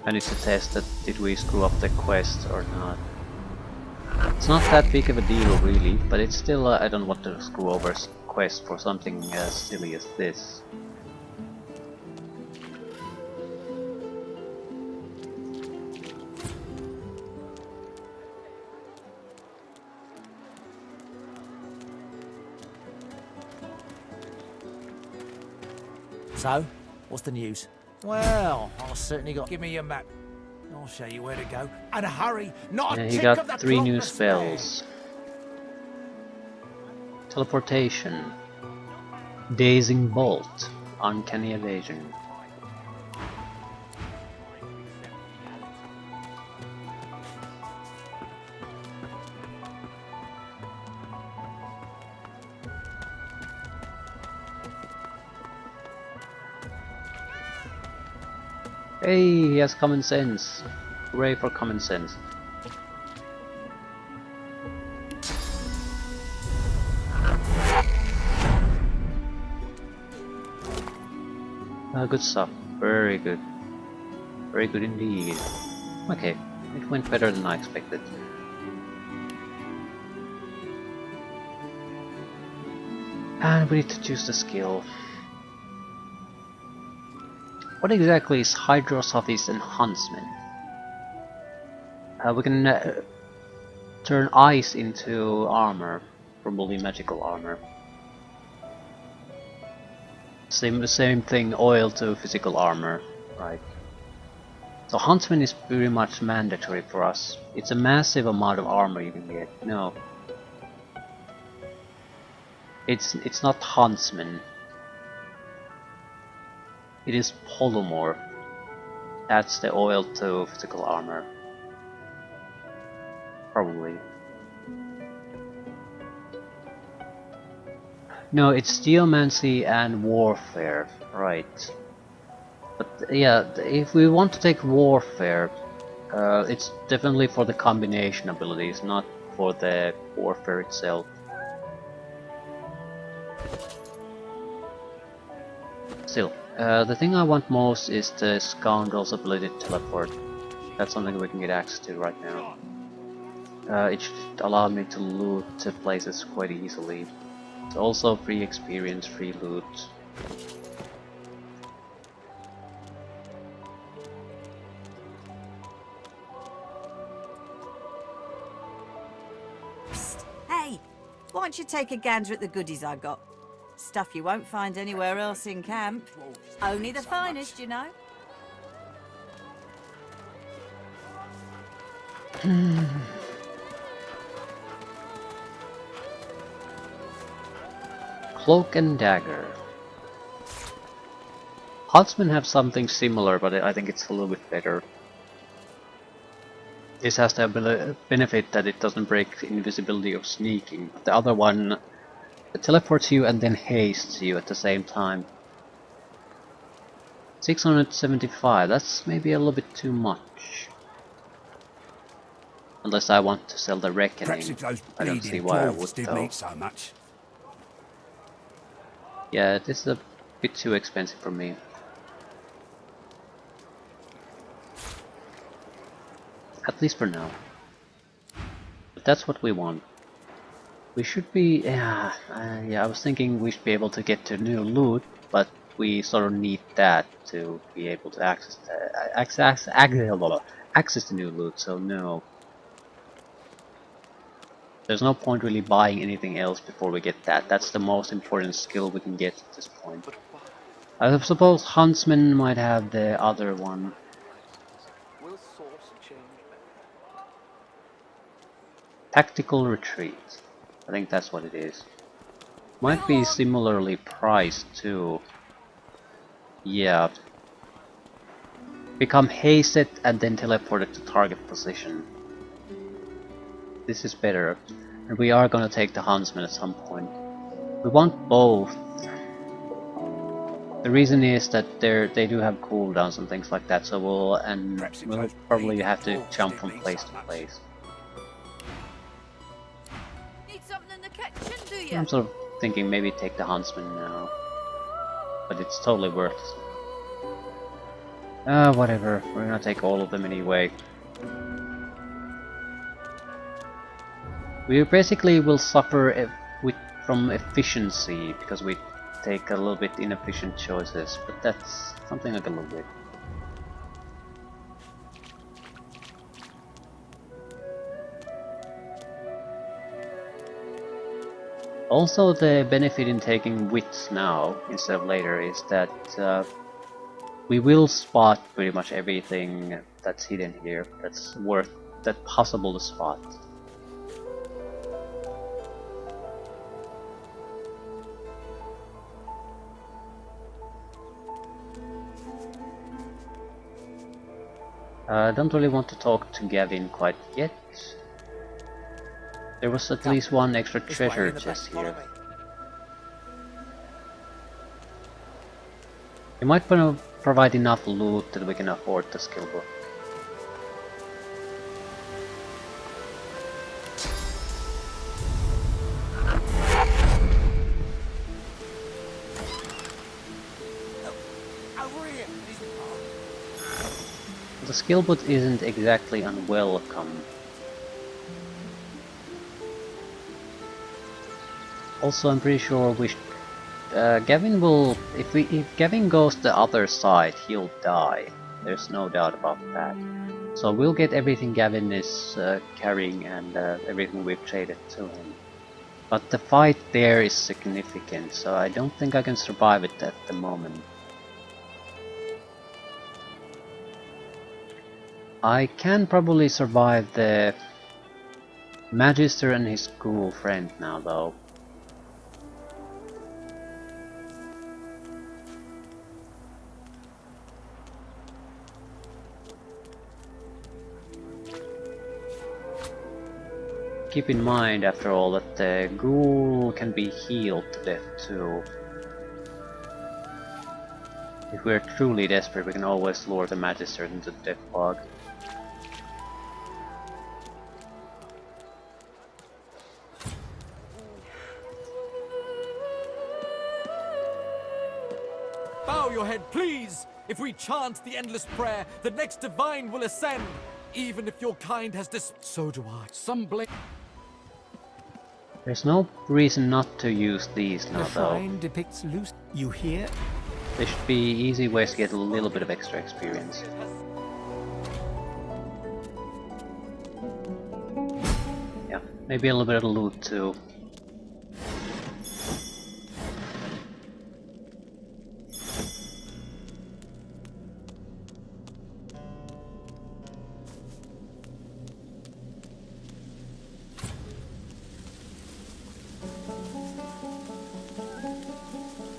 I need to test that, did we screw up the quest or not. It's not that big of a deal really, but it's still, I don't want to screw over quest for something as silly as this. So, what's the news? Well, I've certainly got... Give me your map. I'll show you where to go. And hurry! Not a Yeah, he tick of the got 3 clock new to spare. spells. Teleportation. Dazing Bolt. Uncanny Evasion. Hey, he has common sense. Hooray for common sense. Good stuff. Very good. Very good indeed. Okay, it went better than I expected. And we need to choose the skill. What exactly is Hydrosophist and Huntsman? We can turn ice into armor, probably magical armor. Same thing, oil to physical armor, right? So Huntsman is pretty much mandatory for us. It's a massive amount of armor you can get. No, it's not Huntsman. It is Polymorph. That's the oil to physical armor. Probably. No, it's Geomancy and Warfare, right. But yeah, if we want to take Warfare, it's definitely for the combination abilities, not for the Warfare itself. Still, the thing I want most is the Scoundrel's ability to teleport. That's something we can get access to right now. It should allow me to loot places quite easily. It's also free experience, free loot. Psst. Hey, why don't you take a gander at the goodies I got? Stuff you won't find anywhere else in camp. Only the finest, you know. Cloak and Dagger. Huntsmen have something similar, but I think it's a little bit better. This has the benefit that it doesn't break the invisibility of sneaking. The other one teleports you and then hastes you at the same time. 675, that's maybe a little bit too much. Unless I want to sell the Reckoning. I don't see why I would though. So much. Yeah, this is a bit too expensive for me. At least for now. But that's what we want. We should be... yeah, I was thinking we should be able to get to new loot, but we sort of need that to be able to access the new loot, so no. There's no point really buying anything else before we get that. That's the most important skill we can get at this point. I suppose Huntsman might have the other one. Tactical Retreat. I think that's what it is. Might be similarly priced too. Yeah. Become hasted and then teleported to target position. This is better. And we are gonna take the Huntsman at some point. We want both. The reason is that they do have cooldowns and things like that, so we'll probably have to jump from place to place. Need something in the kitchen, do you? I'm sort of thinking maybe take the Huntsman now. But it's totally worth it. Whatever. We're gonna take all of them anyway. We basically will suffer from efficiency because we take a little bit inefficient choices, but that's something I can live with. Also, the benefit in taking wits now instead of later is that we will spot pretty much everything that's hidden here that's possible to spot. I don't really want to talk to Gavin quite yet. There was at least one extra treasure chest here. It might provide enough loot that we can afford the skill book. The skill book isn't exactly unwelcome. Also, I'm pretty sure Gavin will. If Gavin goes the other side, he'll die. There's no doubt about that. So we'll get everything Gavin is carrying and everything we've traded to him. But the fight there is significant, so I don't think I can survive it at the moment. I can probably survive the Magister and his ghoul friend now, though. Keep in mind, after all, that the ghoul can be healed to death too. If we're truly desperate, we can always lure the Magister into the death fog. Bow your head, please! If we chant the endless prayer, the next divine will ascend! Even if your kind has so do I. Some blame. There's no reason not to use these now, The though. shrine depicts loose. You hear? There should be easy ways to get a little bit of extra experience. Yeah, maybe a little bit of loot too.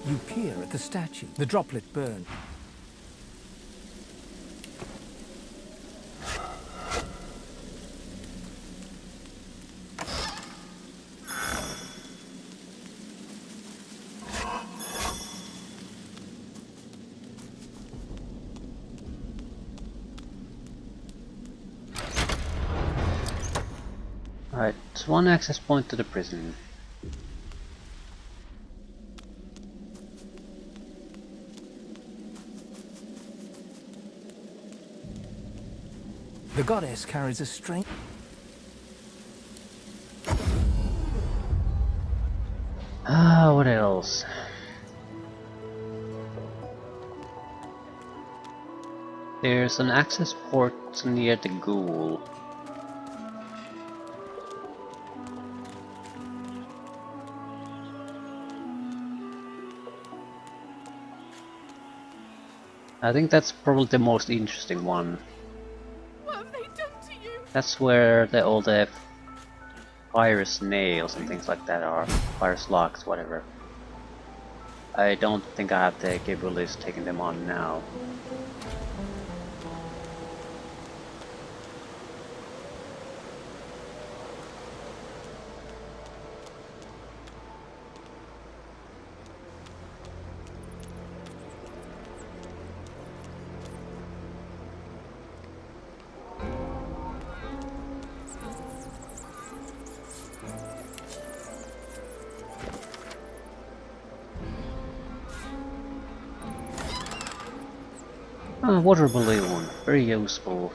You peer at the statue. The droplet burn. There's one access point to the prison. The goddess carries a strange... What else? There's an access port near the ghoul. I think that's probably the most interesting one. What have they done to you? That's where all the virus nails and things like that are. Virus locks, whatever. I don't think I have the capabilities taking them on now. Water balloon, very useful.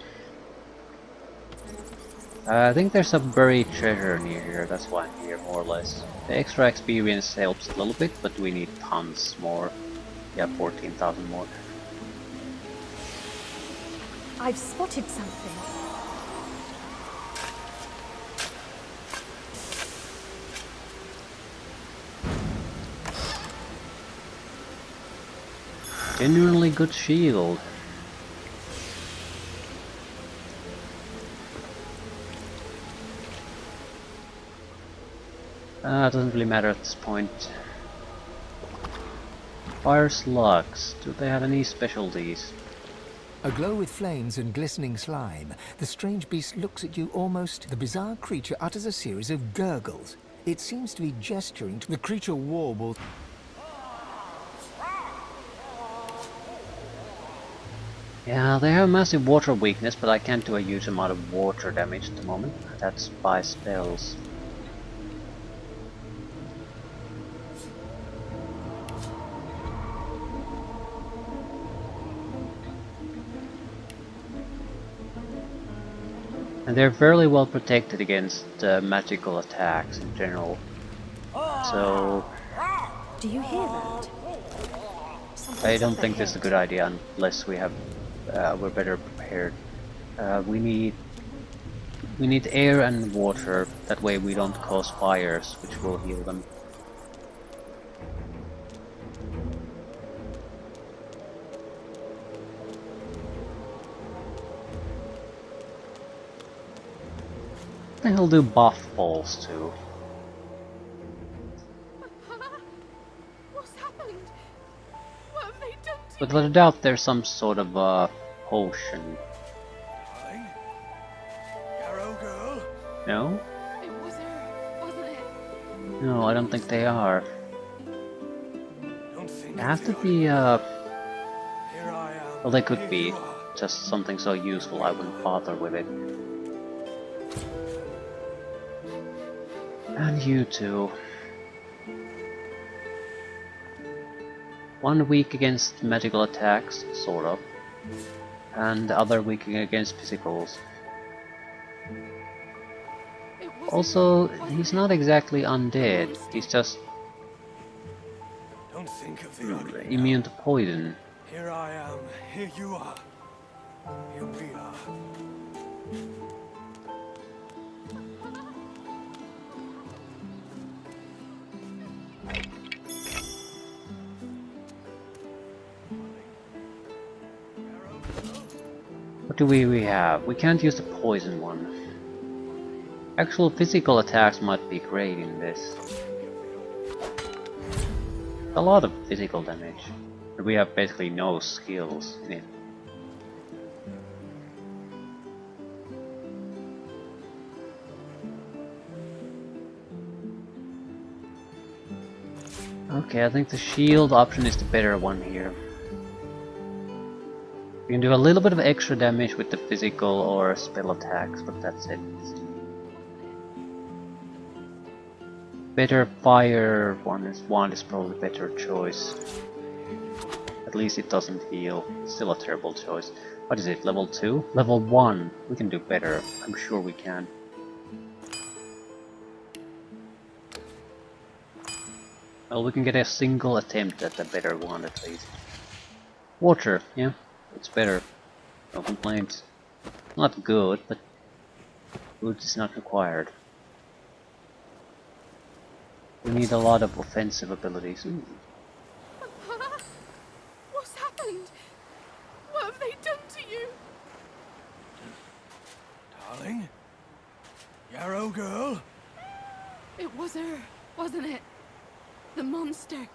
I think there's a buried treasure near here, that's why I'm here more or less. The extra experience helps a little bit, but we need tons more. Yeah, 14,000 more. I've spotted something. Genuinely good shield. It doesn't really matter at this point. Fire slugs, do they have any specialties? Aglow with flames and glistening slime, the strange beast looks at you almost... The bizarre creature utters a series of gurgles. It seems to be gesturing to... The creature warbles... Yeah, they have massive water weakness, but I can't do a huge amount of water damage at the moment. That's by spells. And they're fairly well protected against magical attacks in general. So... Do you hear that? I don't think this is a good idea unless we have... we're better prepared. We need air and water, that way we don't cause fires, which will heal them. What the hell do buff balls to? What's happened? What have they done to Without a doubt there's some sort of potion. Arrow girl? No? It was her, wasn't it? No, I don't think they are. Don't think They have to be, Here I am. well, they could be just something so useful I wouldn't bother with it. And you too. One weak against magical attacks, sort of. And the other weak against physicals. Also, he's not exactly undead, he's just Don't think of the ugly. immune to poison. Here I am. Here you are. Here we are. What do we have? We can't use the poison one. Actual physical attacks might be great in this. A lot of physical damage. But we have basically no skills in it. Okay, I think the shield option is the better one here. You can do a little bit of extra damage with the physical or spell attacks, but that's it. better fire one is probably a better choice. At least it doesn't heal. Still a terrible choice. What is it, level 2? Level 1! We can do better. I'm sure we can. Well, we can get a single attempt at a better one at least. Water, yeah, it's better. No complaints. Not good, but good is not required. We need a lot of offensive abilities. Ooh. What's happened? What have they done to you? Darling? Yarrow girl? It was her, wasn't it? The monster.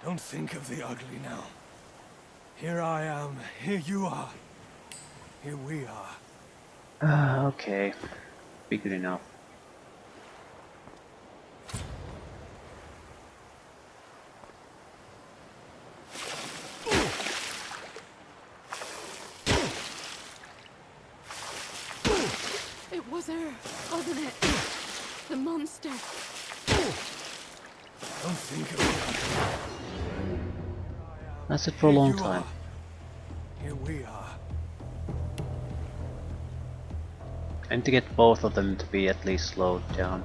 Don't think of the ugly now. Here I am, here you are. Here we are. Okay. Be good enough. It was her, wasn't it? The monster. Don't think of it. That's it for a long time. Here we are. And to get both of them to be at least slowed down.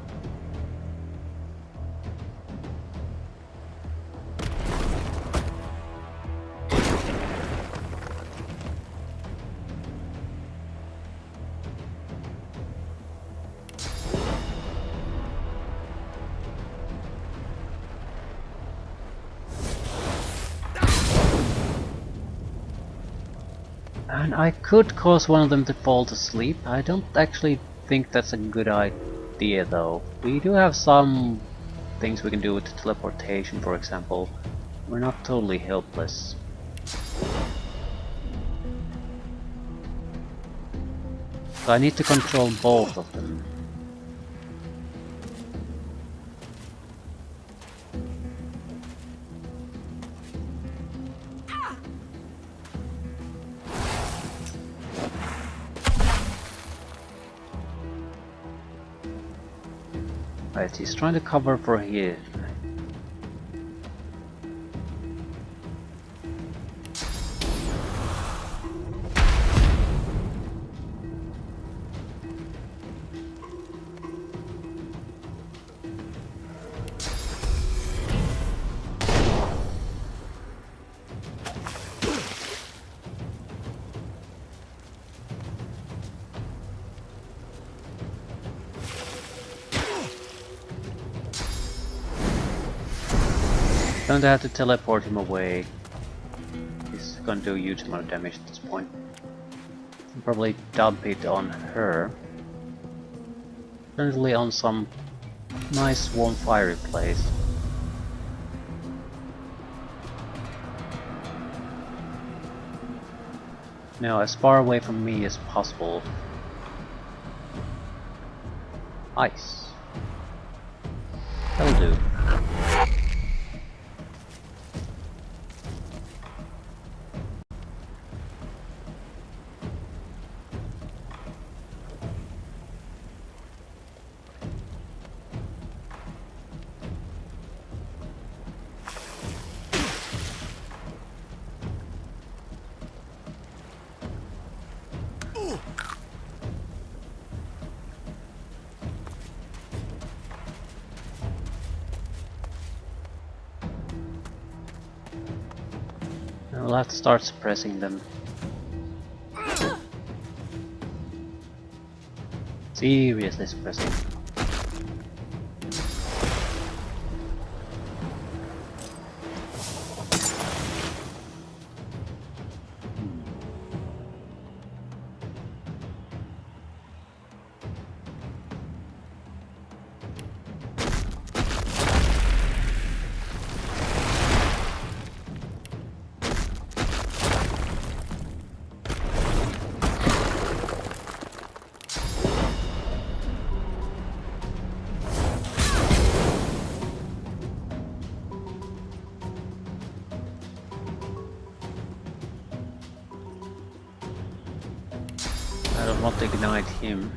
And I could cause one of them to fall to sleep. I don't actually think that's a good idea though. We do have some things we can do with teleportation, for example. We're not totally helpless. So I need to control both of them. Right, he's trying to cover for here. Don't have to teleport him away. He's gonna do a huge amount of damage at this point. I'll probably dump it on her. Currently on some nice warm fiery place. Now, as far away from me as possible. Ice. That'll do. We'll have to start suppressing them. Seriously suppressing. I don't want to ignite him.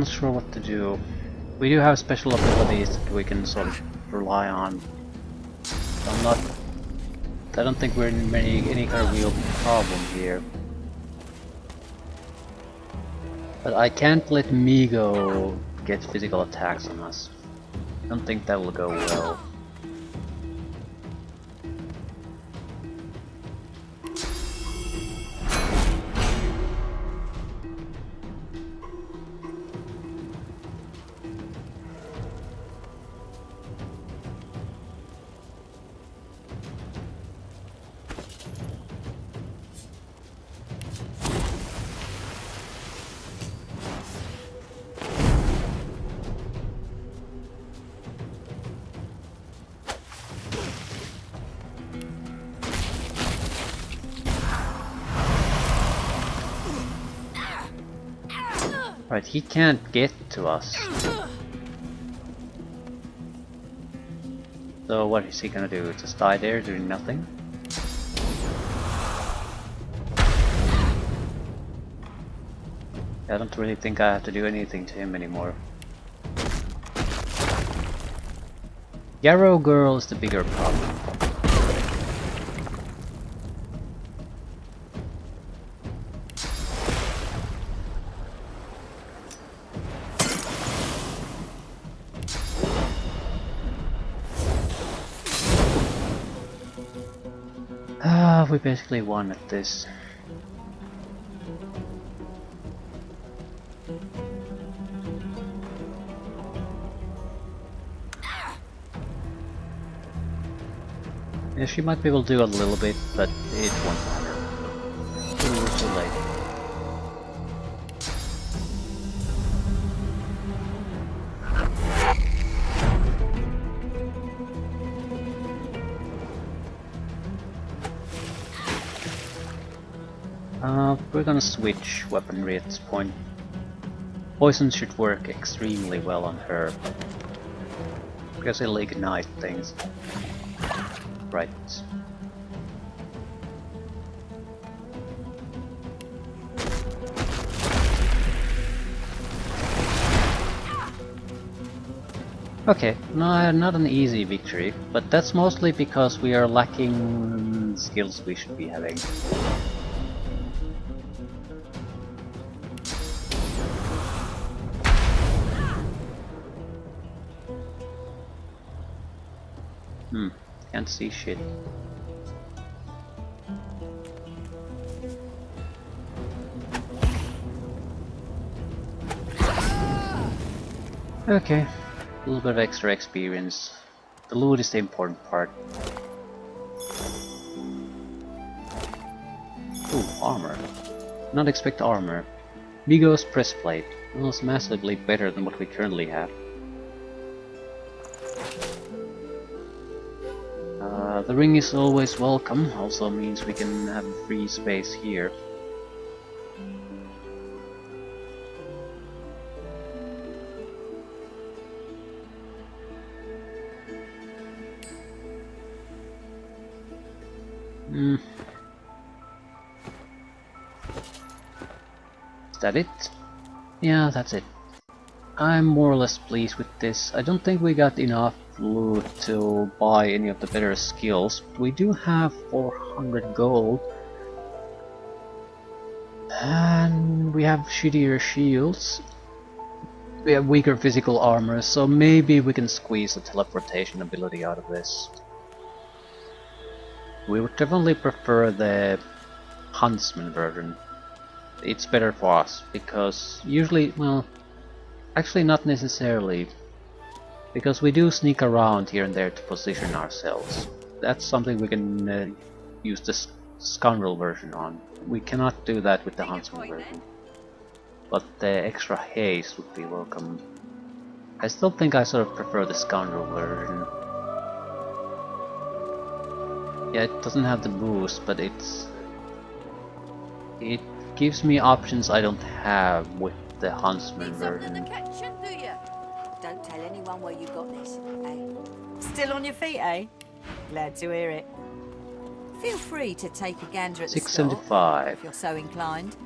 I'm not sure what to do. We do have special abilities that we can sort of rely on. I don't think we're in any kind of real problem here. But I can't let Migo get physical attacks on us. I don't think that will go well. Right, he can't get to us. So what is he gonna do? Just die there doing nothing? I don't really think I have to do anything to him anymore. Yarrow Girl is the bigger problem. We basically won at this. Yeah, she might be able to do a little bit, but it won't matter. Too late. We're gonna switch weaponry at this point. Poison should work extremely well on her, because it'll ignite things. Right. Okay, no, not an easy victory, but that's mostly because we are lacking skills we should be having. Can't see shit. Okay, a little bit of extra experience. The loot is the important part. Ooh, armor. Not expect armor. Migo's breastplate. Well, it's massively better than what we currently have. The ring is always welcome, also means we can have free space here. Is that it? Yeah, that's it. I'm more or less pleased with this. I don't think we got enough loot to buy any of the better skills. We do have 400 gold. And we have shittier shields. We have weaker physical armor, so maybe we can squeeze the teleportation ability out of this. We would definitely prefer the Huntsman version. It's better for us, because usually, well, actually not necessarily, because we do sneak around here and there to position ourselves. That's something we can use the Scoundrel version on. We cannot do that with the Huntsman version. But the extra haste would be welcome. I still think I sort of prefer the Scoundrel version. Yeah, it doesn't have the boost, but it gives me options I don't have with the Huntsman version. Don't tell anyone where you got this, eh? Still on your feet, eh? Glad to hear it. Feel free to take a gander at the stock, 675. if you're so inclined.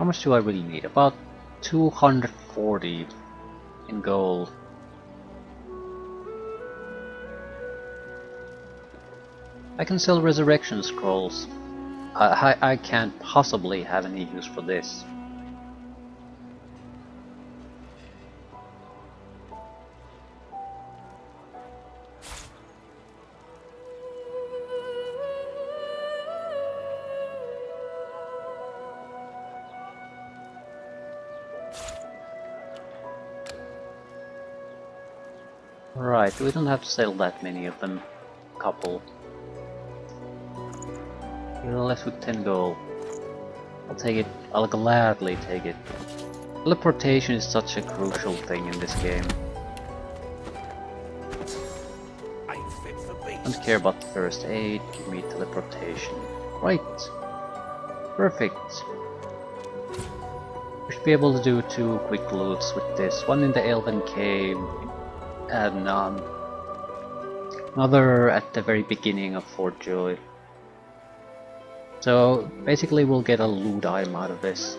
How much do I really need? About 240 in gold. I can sell resurrection scrolls. I can't possibly have any use for this. Right, we don't have to sell that many of them. Couple. You're left with 10 gold. I'll take it. I'll gladly take it. Teleportation is such a crucial thing in this game. Don't care about first aid, give me teleportation. Right. Perfect. We should be able to do 2 quick loots with this. One in the Elven Cave and another at the very beginning of Fort Joy. So basically we'll get a loot item out of this.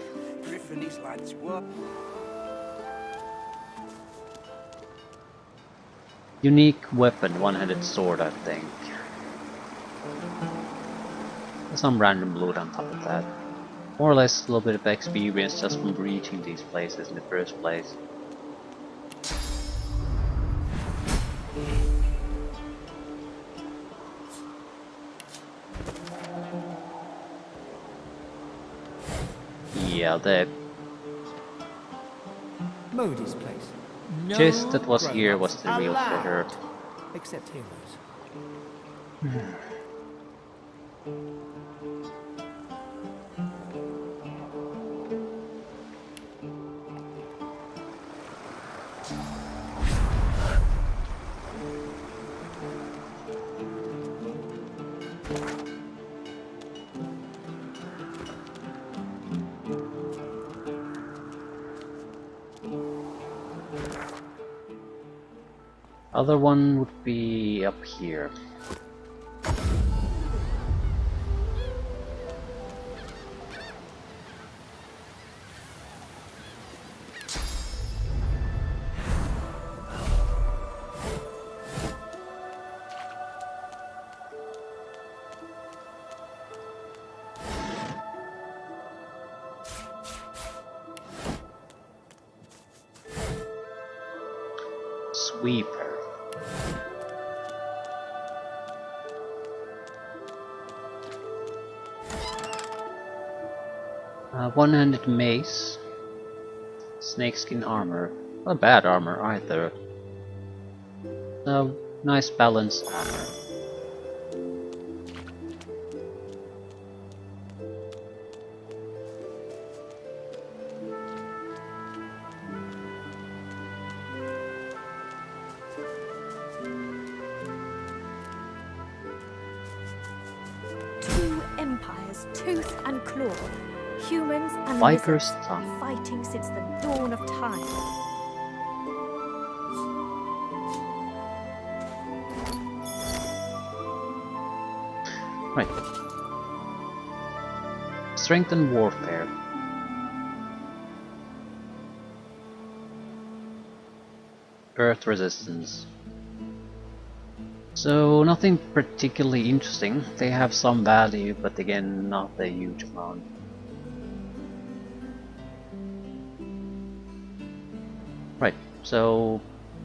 Unique weapon, one-handed sword, I think. Some random loot on top of that. More or less a little bit of experience just from reaching these places in the first place. Yeah, the Modi's place. No chest that was here grown-ups was the real allowed. treasure. Except heroes. Other one would be up here. Sweeper. One-handed mace. Snakeskin armor. Not bad armor either. Nice balanced armor. Two empires, tooth and claw. Humans and Viper's lizards, tongue. fighting since the dawn of time. Right. Strength and warfare. Earth resistance. So nothing particularly interesting. They have some value, but again, not a huge amount. Right, so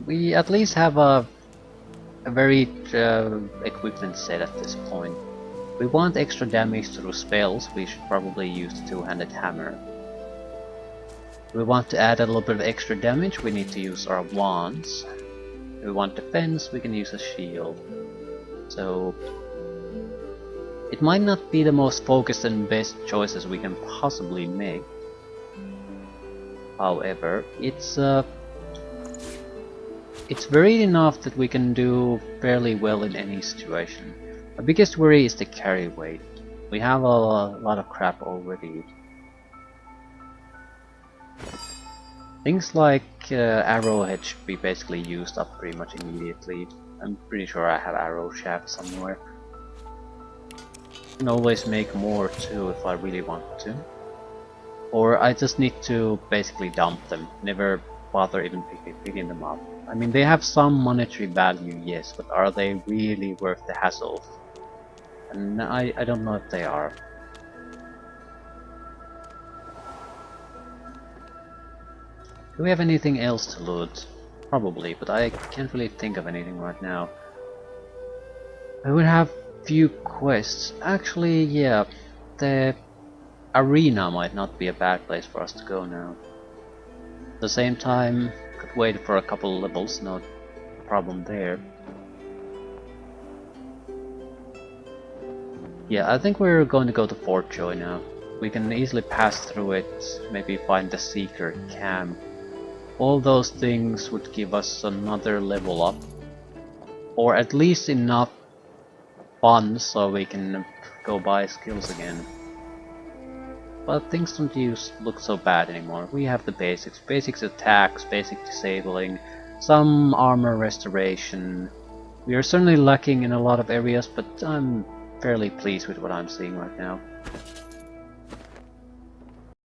we at least have a varied equipment set at this point. We want extra damage through spells, we should probably use the two-handed hammer. We want to add a little bit of extra damage, we need to use our wands. If we want defense, we can use a shield. So it might not be the most focused and best choices we can possibly make. However, it's varied enough that we can do fairly well in any situation. Our biggest worry is the carry weight. We have a lot of crap already. Things like arrowhead should be basically used up pretty much immediately. I'm pretty sure I have arrow shaft somewhere. I can always make more too if I really want to. Or I just need to basically dump them, never bother even picking them up. I mean, they have some monetary value, yes, but are they really worth the hassle? And I don't know if they are. Do we have anything else to loot? Probably, but I can't really think of anything right now. I would have few quests. Actually, yeah, the arena might not be a bad place for us to go now. At the same time, could wait for a couple levels, no problem there. Yeah, I think we're going to go to Fort Joy now. We can easily pass through it, maybe find the Seeker camp. All those things would give us another level up. Or at least enough funds so we can go buy skills again. But things don't look so bad anymore. We have the basics. Basics attacks, basic disabling, some armor restoration. We are certainly lacking in a lot of areas, but I'm fairly pleased with what I'm seeing right now.